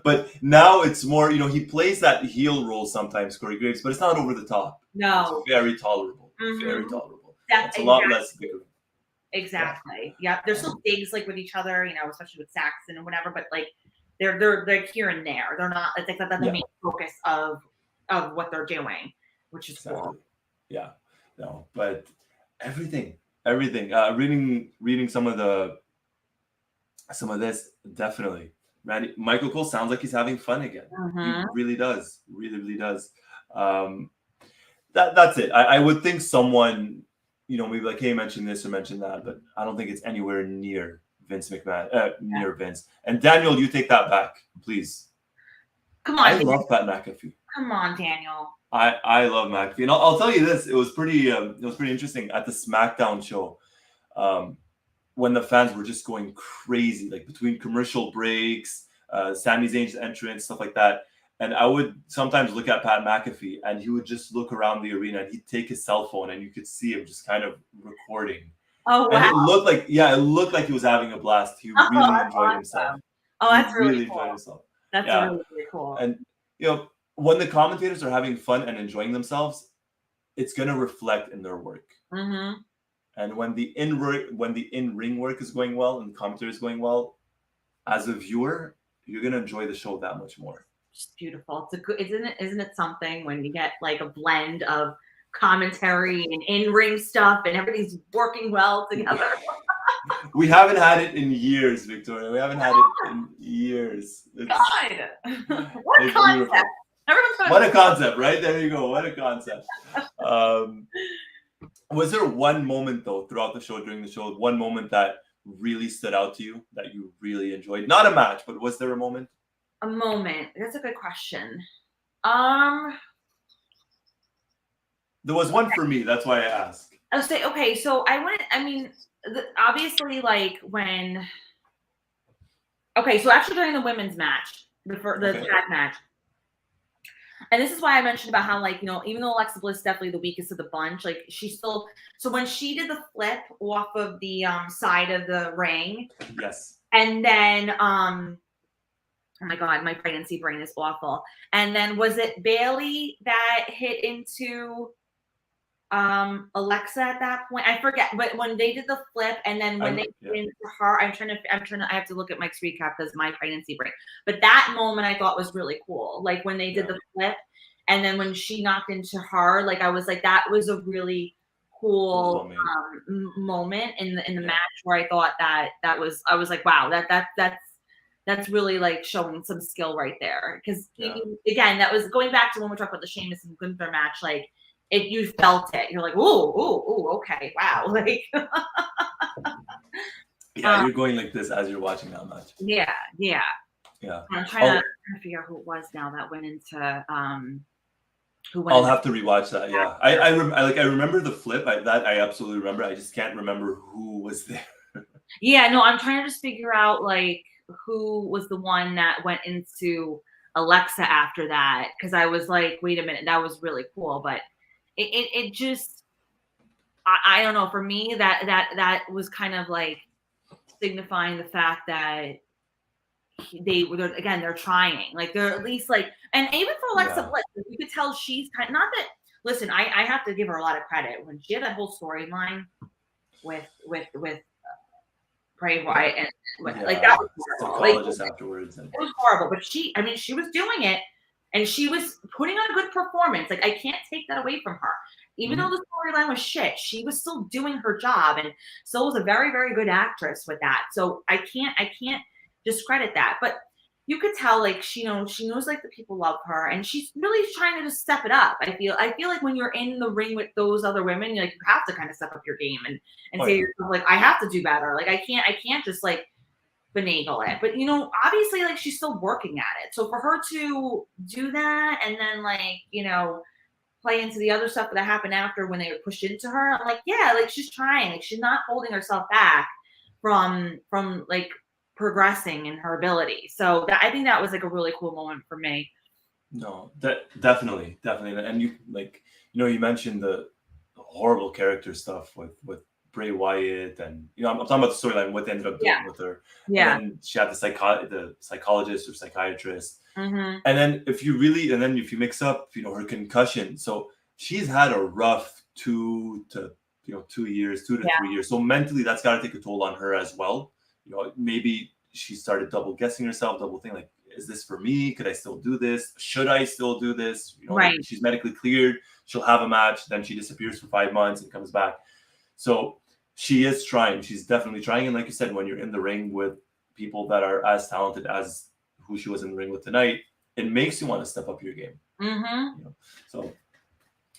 But now it's more, he plays that heel role sometimes, Corey Graves, but it's not over the top. No, it's very tolerable. Mm-hmm. Very tolerable. It's a lot less bickering. Exactly. Yeah, they're still digs like with each other, especially with Saxon and whatever. But like they're here and there. They're not. It's like that's the main focus of what they're doing, which is cool. Yeah. No, but everything. Reading some of this, definitely. Randy, Michael Cole sounds like he's having fun again. Mm-hmm. He really does. Really does. That's it. I would think someone, maybe like, hey, mention this or mention that, but I don't think it's anywhere near Vince McMahon. Near Vince. And Daniel, you take that back, please. Come on. I love Pat McAfee. Come on, Daniel. I love McAfee, and I'll tell you this: it was pretty interesting at the SmackDown show, when the fans were just going crazy, like between commercial breaks, Sami Zayn's entrance, stuff like that. And I would sometimes look at Pat McAfee, and he would just look around the arena, and he'd take his cell phone, and you could see him just kind of recording. Oh, wow. And it looked like he was having a blast. He really enjoyed himself. Oh, that's He really enjoyed cool. himself. That's Yeah. really, really cool. And when the commentators are having fun and enjoying themselves, it's gonna reflect in their work. Mm-hmm. And when the in-ring work is going well and the commentary is going well, as a viewer, you're gonna enjoy the show that much more. Just beautiful. It's a good, isn't it something when you get like a blend of commentary and in-ring stuff and everything's working well together. We haven't had it in years, Victoria. We haven't had it in years. God, what a concept! What a concept, right? There you go. What a concept. Was there one moment though throughout the show, during the show, one moment that really stood out to you that you really enjoyed? Not a match, but was there a moment? A moment. That's a good question. There was one for me. That's why I asked. I'll say, okay, so obviously, like when. Okay, so actually during the women's match, the tag match, and this is why I mentioned about how, like, even though Alexa Bliss is definitely the weakest of the bunch, like she's still. So when she did the flip off of the side of the ring, yes, and then oh my God, my pregnancy brain is awful. And then was it Bayley that hit into Alexa at that point? I forget, but when they did the flip and then when they hit into her, I have to look at Mike's recap because my pregnancy brain. But that moment I thought was really cool. Like when they did the flip and then when she knocked into her, like I was like, that was a really cool moment in the match where I thought I was like, wow, that's really like showing some skill right there. Because again, that was going back to when we talked about the Sheamus and Gunther match, like you felt it. You're like, ooh, okay, wow. Like you're going like this as you're watching that match. Yeah. I'm trying to figure out who it was now that went into I'll have to rewatch that. Yeah, I remember the flip. I absolutely remember. I just can't remember who was there. Yeah, no, I'm trying to just figure out like who was the one that went into Alexa after that, because I was like, wait a minute, that was really cool, but it just I don't know, for me that was kind of like signifying the fact that they're trying, like they're at least like, and even for Alexa Bliss, you could tell she's kind of, not that, listen, I have to give her a lot of credit when she had that whole storyline with Bray Wyatt and like that was horrible. Like, afterwards, it was horrible, but she was doing it and she was putting on a good performance. Like I can't take that away from her. Even though the storyline was shit, she was still doing her job, and so was a very, very good actress with that. So I can't discredit that. But you could tell, like, she knows like the people love her, and she's really trying to just step it up. I feel like when you're in the ring with those other women, you have to kind of step up your game and say to yourself, like, I have to do better. Like I can't just like finagle it. But obviously, like, she's still working at it. So for her to do that and then like play into the other stuff that happened after when they were pushed into her, I'm like, yeah, like she's trying, like she's not holding herself back from like progressing in her ability. So I think that was like a really cool moment for me. No, that definitely, and you you mentioned the horrible character stuff with Bray Wyatt, and I'm talking about the storyline, what they ended up doing with her. Yeah. And then she had the psychologist or psychiatrist. Mm-hmm. And then if you mix up, her concussion. So she's had a rough 2 to 3 years. So mentally that's got to take a toll on her as well. Maybe she started double guessing herself, double thinking, like, is this for me? Could I still do this? Should I still do this? Right. Like, she's medically cleared. She'll have a match. Then she disappears for 5 months and comes back. So she is trying. She's definitely trying. And like you said, when you're in the ring with people that are as talented as who she was in the ring with tonight, it makes you want to step up your game. Mm-hmm. So,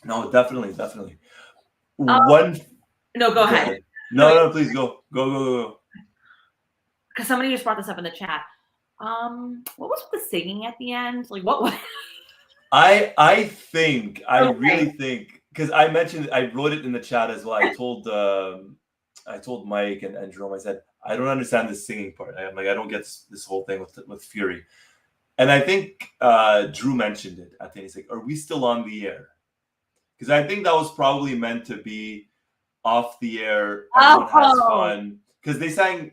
no, definitely. No, go ahead. No, please go. Because somebody just brought this up in the chat. What was with the singing at the end? Like, what was? I really think, because I mentioned, I wrote it in the chat as well. I told Mike and Jerome, I said, I don't understand this singing part. I don't get this whole thing with Fury. And I think Drew mentioned it. I think he's like, "Are we still on the air?" Because I think that was probably meant to be off the air. Everyone has fun. Because they sang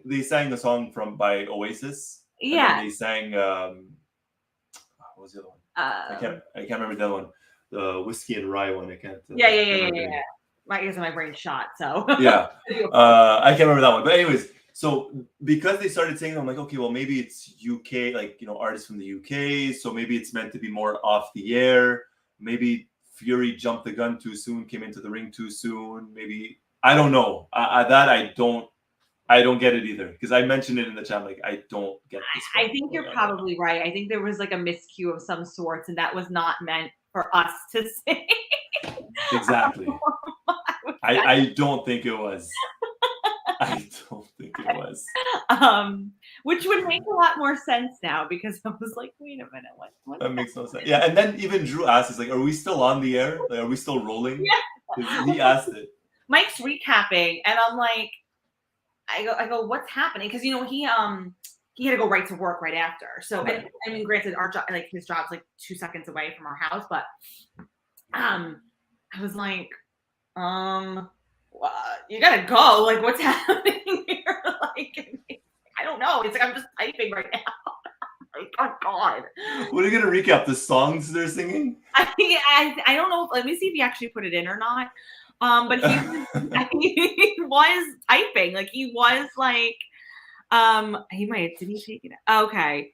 the song by Oasis. Yeah. And then they sang what was the other one? I can't remember the other one. The whiskey and rye one. I can't. Yeah. I guess my brain shot. So yeah, I can't remember that one. But anyways, so because they started singing, I'm like, okay, well maybe it's UK, like artists from the UK. So maybe it's meant to be more off the air. Maybe Fury jumped the gun too soon, came into the ring too soon. Maybe I don't know. I don't get it either, because I mentioned it in the chat. Like, I don't get this. I think you're probably right. I think there was like a miscue of some sorts, and that was not meant for us to sing. Exactly. I don't think it was. I don't think it was. Which would make a lot more sense now, because I was like, wait a minute, what? That makes no sense. Yeah, and then even Drew asked us, like, are we still on the air? Like, are we still rolling? Yeah. He asked it. Mike's recapping, and I'm like, I go, what's happening? Because he had to go right to work right after. So right. I mean, granted, our job, like his job's like 2 seconds away from our house, but I was like, you gotta go. Like, what's happening here? Like, I don't know. It's like I'm just typing right now. Like, oh God. What are you gonna recap? The songs they're singing? I don't know. Let me see if he actually put it in or not. But he was typing. Like, he was like, he might have, did he take it? Okay.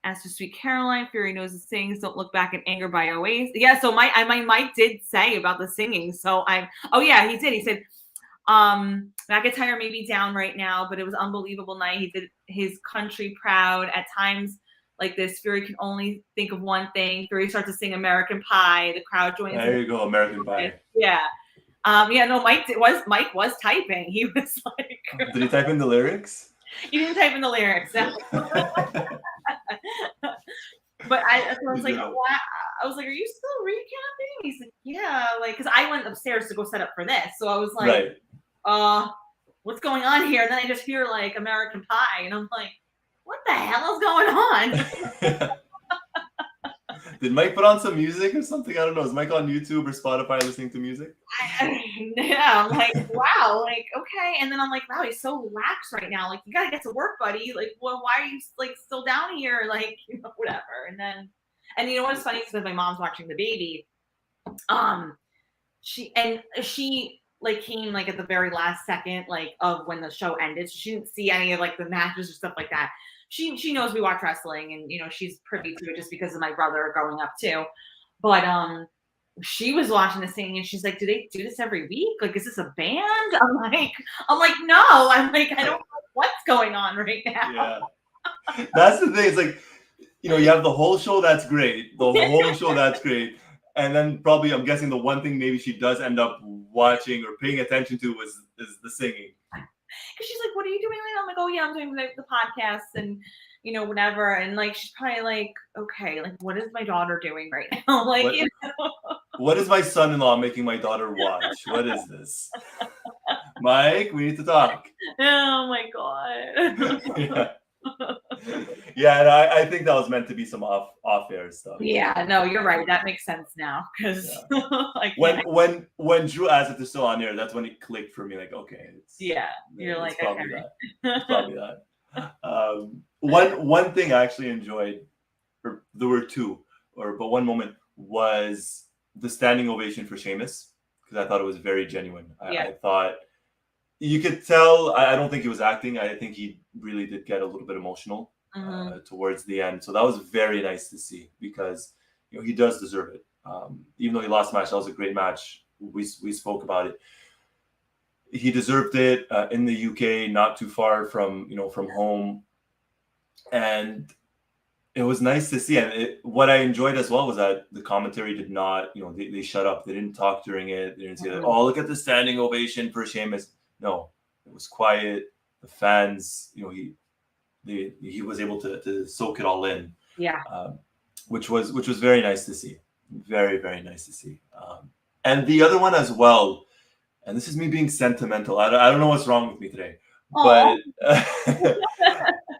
As for Sweet Caroline, Fury knows the sings, don't look back in anger by Oasis. Yeah, so Mike did say about the singing. So he did. He said, McIntyre may be down right now, but it was an unbelievable night. He did his country proud. At times like this, Fury can only think of one thing. Fury starts to sing American Pie. The crowd joins. There you go, American Pie. Yeah. Mike was typing. He was like, did he type in the lyrics? He didn't type in the lyrics. No. But I was like, wow. I was like, are you still recapping? He's like, yeah, like, because I went upstairs to go set up for this. So I was like, right. What's going on here? And then I just hear like American Pie, and I'm like, what the hell is going on? Did Mike put on some music or something? I don't know. Is Mike on YouTube or Spotify listening to music? Yeah, I'm like, wow, like, okay. And then I'm like, wow, he's so lax right now. Like, you gotta get to work, buddy. Like, well, why are you like still down here? Like, whatever. And you know what's funny? Because my mom's watching the baby. She like came like at the very last second, like, of when the show ended. So she didn't see any of like the matches or stuff like that. She knows we watch wrestling, and she's privy to it just because of my brother growing up too. But she was watching the singing, and she's like, "Do they do this every week? Like, is this a band?" I'm like, no. I'm like, I don't know what's going on right now. Yeah, that's the thing. It's like, you have the whole show. That's great. The whole show. That's great. And then probably, I'm guessing the one thing maybe she does end up watching or paying attention to is the singing. Because she's like, what are you doing right now? I'm like, oh yeah, I'm doing the podcast and whatever. And like, she's probably like, okay, like, what is my daughter doing right now? Like, what is my son-in-law making my daughter watch? What is this? Mike, we need to talk. Oh my God. Yeah, and I think that was meant to be some off-air stuff. Yeah, no, you're right. That makes sense now. Because when Drew asked if they're still on air, that's when it clicked for me. Like, okay, you're like, probably okay. That. It's probably that. One thing I actually enjoyed, or there were two, but one moment was the standing ovation for Sheamus, because I thought it was very genuine. I thought you could tell. I don't think he was acting. I think he really did get a little bit emotional towards the end. So that was very nice to see, because he does deserve it. Even though he lost the match, that was a great match. We spoke about it. He deserved it in the UK, not too far from home, and it was nice to see. And what I enjoyed as well was that the commentary did not, they shut up. They didn't talk during it. They didn't say, "Oh, look at the standing ovation for Sheamus." No, it was quiet. The fans, he was able to soak it all in. Yeah. Which was very nice to see. Very, very nice to see. And the other one as well, and this is me being sentimental. I don't know what's wrong with me today. Aww. But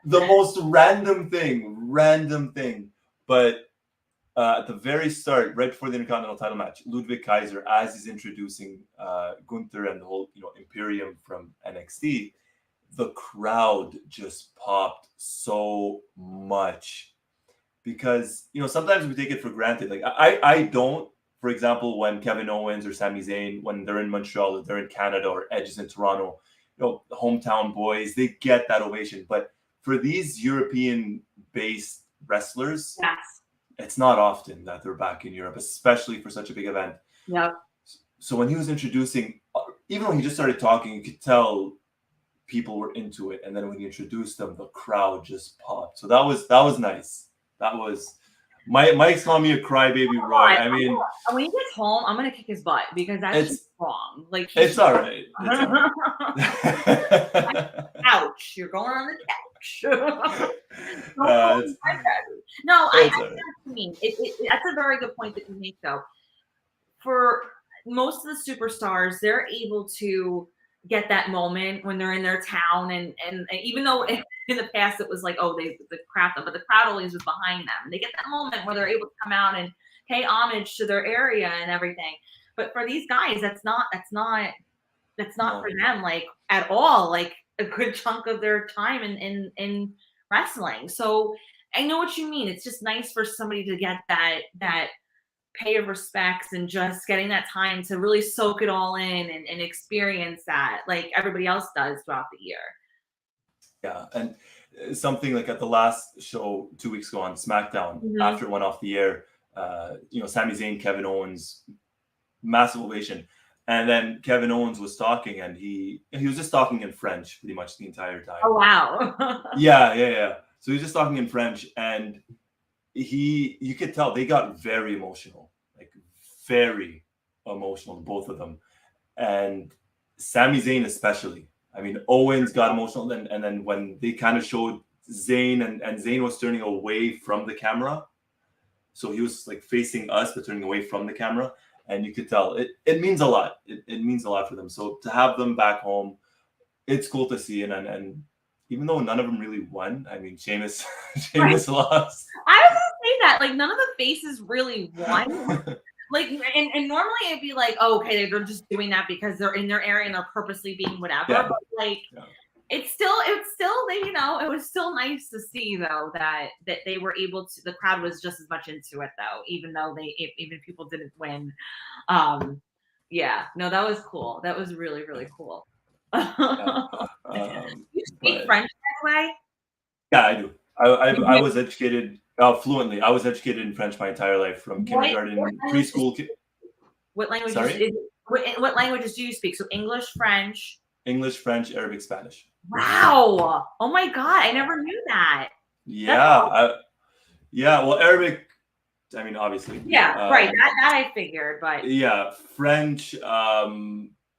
the most random thing But at the very start, right before the Intercontinental title match, Ludwig Kaiser, as he's introducing Gunther and the whole Imperium from NXT, the crowd just popped so much because sometimes we take it for granted. Like I don't. For example, when Kevin Owens or Sami Zayn, when they're in Montreal or they're in Canada or Edge is in Toronto, the hometown boys, they get that ovation. But for these European-based wrestlers, Yes. it's not often that they're back in Europe, especially for such a big event. Yep. So when he was introducing, even when he just started talking, you could tell people were into it. And then when he introduced them, the crowd just popped. So that was nice. That was Mike's calling me a crybaby, Roy. I mean, when he gets home, I'm gonna kick his butt because that's just wrong. Like it's all right. Couch, you're going on the couch. No, I know what you mean. That's a very good point that you make, though. For most of the superstars, they're able to get that moment when they're in their town, and even though in the past it was like, oh, the crowd, but the crowd always was behind them. They get that moment where they're able to come out and pay homage to their area and everything. But for these guys, that's not for them, like, at all. Like a good chunk of their time in wrestling. So I know what you mean. It's just nice for somebody to get that pay of respects and just getting that time to really soak it all in and experience that like everybody else does throughout the year. Yeah, and something like at the last show 2 weeks ago on SmackDown, after it went off the air, Sami Zayn, Kevin Owens, massive ovation. And then Kevin Owens was talking, and he was just talking in French pretty much the entire time. Oh, wow. Yeah. So he was just talking in French, and you could tell they got very emotional, both of them. And Sami Zayn especially. I mean, Owens got emotional, and then when they kind of showed Zayn, and Zayn was turning away from the camera. So he was like facing us, but turning away from the camera. And you could tell it means a lot. It means a lot for them. So to have them back home, it's cool to see. And even though none of them really won, I mean, Sheamus lost. I was going to say that. Like, none of the faces really won. Like, and normally it'd be like, oh, okay, they're just doing that because they're in their area and they're purposely being whatever. Yeah. But like, it was still nice to see, though, that they were able to. The crowd was just as much into it, though, even though even people didn't win. Yeah, no, that was cool. That was really, really cool. You speak French, by the way? Yeah, I do. I was educated fluently. I was educated in French my entire life, from kindergarten, preschool. What languages? What languages do you speak? So English, French, Arabic, Spanish. Wow! Oh my God, I never knew that. Yeah, well, Arabic. I mean, obviously. Yeah, right. That I figured, but yeah, French.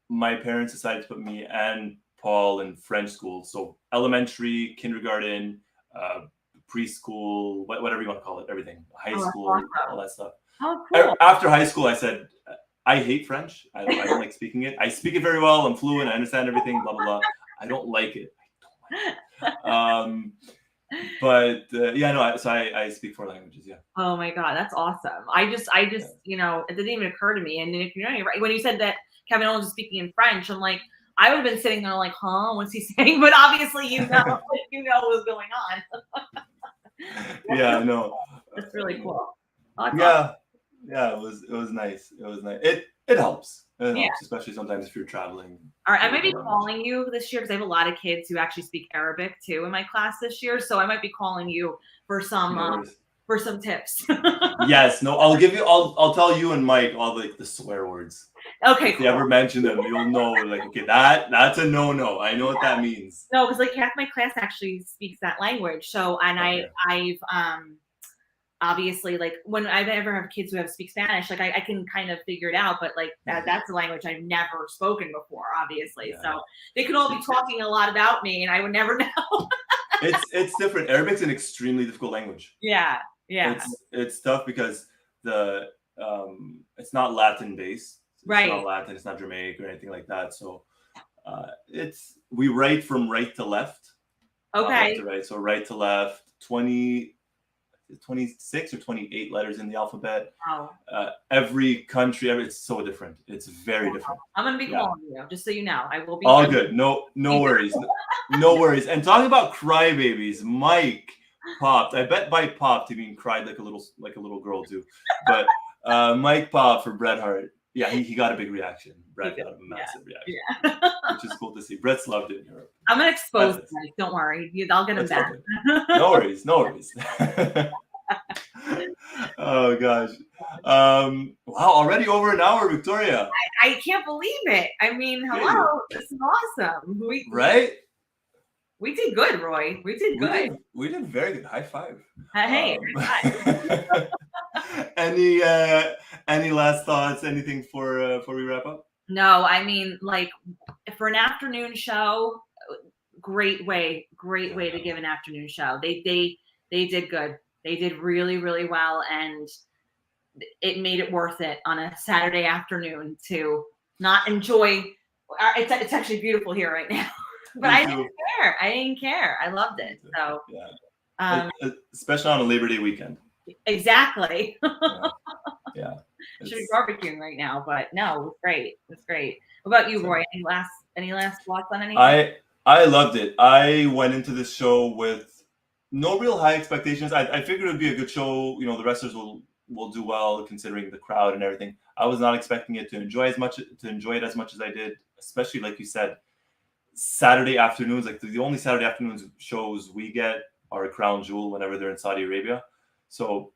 My parents decided to put me and Paul in French school, so elementary, kindergarten, preschool, whatever you want to call it, everything, high school, awesome. All that stuff. Oh, cool. After high school, I said, I hate French. I don't like speaking it. I speak it very well. I'm fluent. I understand everything. Blah blah blah. I don't like it. So I speak 4 languages. Yeah. Oh my God, that's awesome. I just it didn't even occur to me. And then when you said that Kevin Owens was speaking in French, I'm like, I would have been sitting there like, huh, what's he saying? But obviously, what was going on. Yeah, no. That's really cool. Yeah, it was nice. It helps. It helps, especially sometimes if you're traveling. All right, I might be calling you this year because I have a lot of kids who actually speak Arabic too in my class this year. So I might be calling you for some tips. Yes, no, I'll tell you and Mike all the swear words. Okay, if you ever mention them, you'll know, like, okay, that's a no. I know what that means. No, because like half my class actually speaks that language. So, and okay. I've obviously, like, when I ever have kids who speak Spanish, like I can kind of figure it out, but like that's a language I've never spoken before, obviously. Yeah. So they could all be talking a lot about me, and I would never know. It's different. Arabic's an extremely difficult language. Yeah. It's tough because it's not Latin based. Right. It's not Latin. It's not Germanic or anything like that. So we write from right to left. Okay. Left to right. So right to left. 20 26 or 28 letters in the alphabet. Wow. Every country, it's so different. It's very different. I'm gonna be calling you, just so you know. I will be. All good. No worries. No worries. And talking about crybabies, Mike popped. I bet by popped he mean cried like a little girl too. But Mike popped for Bret Hart. Yeah, he got a big reaction. Brett got a massive reaction, which is cool to see. Brett's loved it in Europe. I'm gonna expose him. Don't worry, I'll get him back. Okay. No worries. Oh gosh. Wow, already over an hour, Victoria. I can't believe it. I mean, hello, this is awesome. Right? We did good, Roy. We did good. We did very good. High five. Hey. Any last thoughts? Anything for we wrap up? No, I mean, like, for an afternoon show, great way to give an afternoon show. They did good. They did really, really well, and it made it worth it on a Saturday afternoon to not enjoy. It's actually beautiful here right now, but I didn't care. I loved it. So especially on a Labor Day weekend. Exactly. Yeah. Should be barbecuing right now, but no, it was great. It was great. What about you, Roy? Any last thoughts on anything? I loved it. I went into this show with no real high expectations. I figured it would be a good show. The wrestlers will do well considering the crowd and everything. I was not expecting it to enjoy it as much as I did, especially like you said, Saturday afternoons. Like the only Saturday afternoons shows we get are Crown Jewel whenever they're in Saudi Arabia. So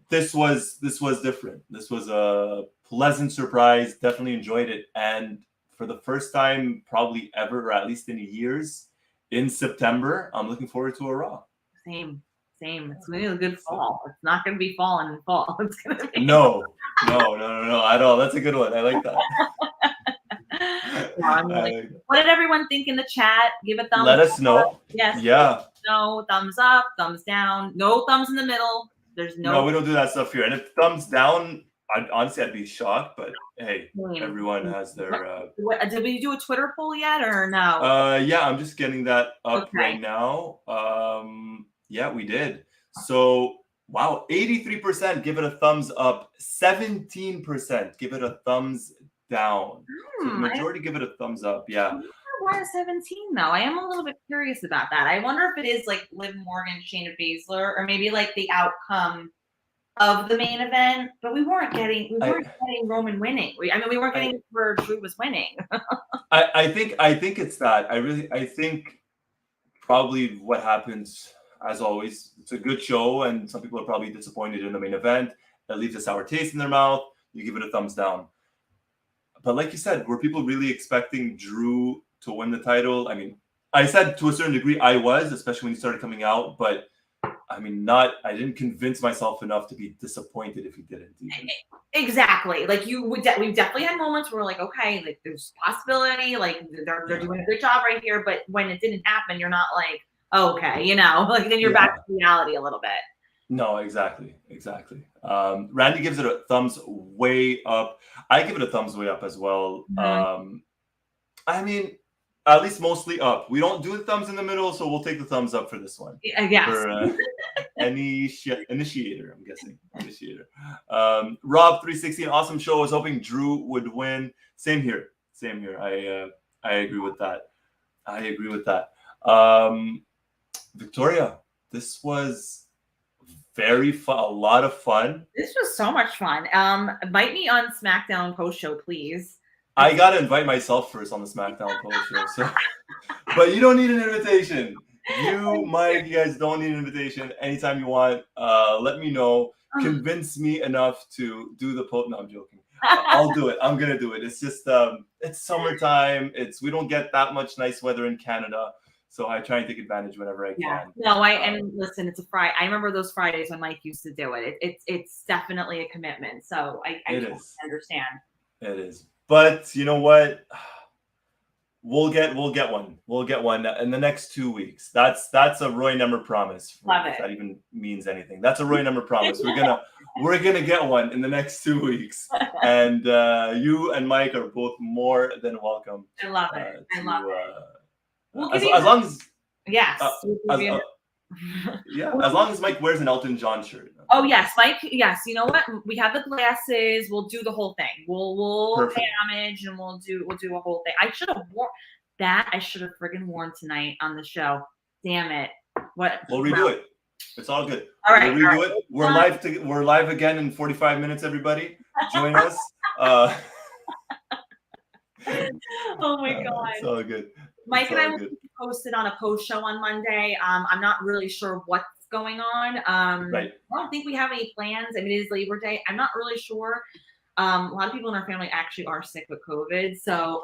this was different. This was a pleasant surprise. Definitely enjoyed it. And for the first time probably ever, or at least in years, in September, I'm looking forward to a Raw. Same. It's going to be a good fall. It's not going to be fall in fall. It's going to be No, at all. That's a good one. I like that. What did everyone think in the chat? Give a thumbs up. Let us know. Yes. Yeah. No, thumbs up, thumbs down. No thumbs in the middle. There's no, we don't do that stuff here. And if thumbs down, I'd be shocked. But hey, everyone has their. Did we do a Twitter poll yet or no? Yeah, I'm just getting that up right now. Yeah, we did. So wow, 83% give it a thumbs up. 17% give it a thumbs down. So the majority give it a thumbs up. Yeah. Why 17 though? I am a little bit curious about that. I wonder if it is like Liv Morgan, Shayna Basler, or maybe like the outcome of the main event. But we weren't getting Roman winning. We weren't getting where Drew was winning. I think it's that. I think probably what happens, as always, it's a good show, and some people are probably disappointed in the main event. That leaves a sour taste in their mouth. You give it a thumbs down. But like you said, were people really expecting Drew to win the title? I mean, I said to a certain degree I was, especially when he started coming out, but I I didn't convince myself enough to be disappointed if he didn't. Exactly. Like we definitely had moments where we're like, okay, like there's possibility, like they're doing a good job right here. But when it didn't happen, you're not like, okay, like then you're back to reality a little bit. No, exactly. Randy gives it a thumbs way up. I give it a thumbs way up as well. Mm-hmm. At least mostly up. We don't do the thumbs in the middle, so we'll take the thumbs up for this one. Yes. For initiator, I'm guessing. Initiator. Rob 316, awesome show. I was hoping Drew would win. Same here. I agree with that. Victoria, this was very fun. A lot of fun. This was so much fun. Invite me on SmackDown post show, please. I gotta invite myself first on the SmackDown post show. So, but you don't need an invitation. You, Mike, you guys don't need an invitation. Anytime you want, let me know. Convince me enough to do the post. No, I'm joking. I'll do it. I'm gonna do it. It's just it's summertime. We don't get that much nice weather in Canada. So I try and take advantage whenever I can. No, and listen, it's a Friday. I remember those Fridays when Mike used to do it. It's definitely a commitment. So I understand. It is. But you know what? We'll get one. We'll get one in the next 2 weeks. That's a Roy Nemer promise. Love it. If that even means anything. That's a Roy Nemer promise. We're gonna get one in the next 2 weeks. And you and Mike are both more than welcome. I love it. As long as Yeah, as long as Mike wears an Elton John shirt. Oh yes, Mike. Yes, you know what? We have the glasses. We'll do the whole thing. We'll pay homage and we'll do a whole thing. I should have worn that. I should have friggin' worn tonight on the show. Damn it! What? We'll redo it. It's all good. All right, we'll redo it. We're live again in 45 minutes. Everybody, join us. Oh my god! It's all good. Mike and I will be posted on a post show on Monday. I'm not really sure what's going on. Right. I don't think we have any plans. I mean, it is Labor Day. I'm not really sure. A lot of people in our family actually are sick with COVID, so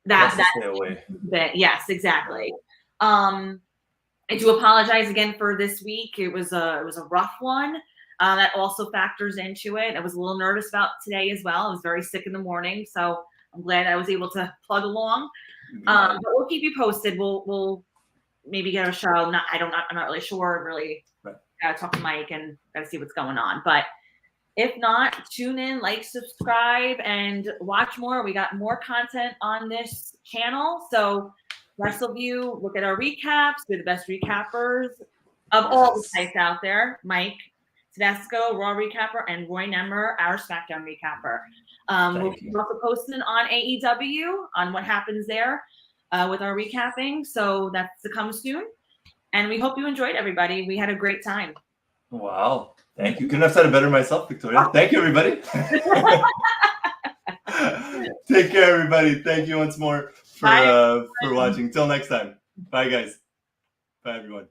that's stay away. Yes, exactly. I do apologize again for this week. It was a rough one. That also factors into it. I was a little nervous about today as well. I was very sick in the morning, so I'm glad I was able to plug along. But we'll keep you posted. We'll maybe get a show. I'm not really sure. Really, gotta talk to Mike and gotta see what's going on. But if not, tune in, like, subscribe, and watch more. We got more content on this channel. So Wrestleview, look at our recaps. We're the best recappers of all the sites out there. Mike, Tedesco, Raw recapper, and Roy Nemer, our SmackDown recapper. We'll be also posting on AEW on what happens there with our recapping. So that's to come soon. And we hope you enjoyed, everybody. We had a great time. Wow. Thank you. Couldn't have said it better myself, Victoria. Thank you, everybody. Take care, everybody. Thank you once more for watching. Till next time. Bye, guys. Bye, everyone.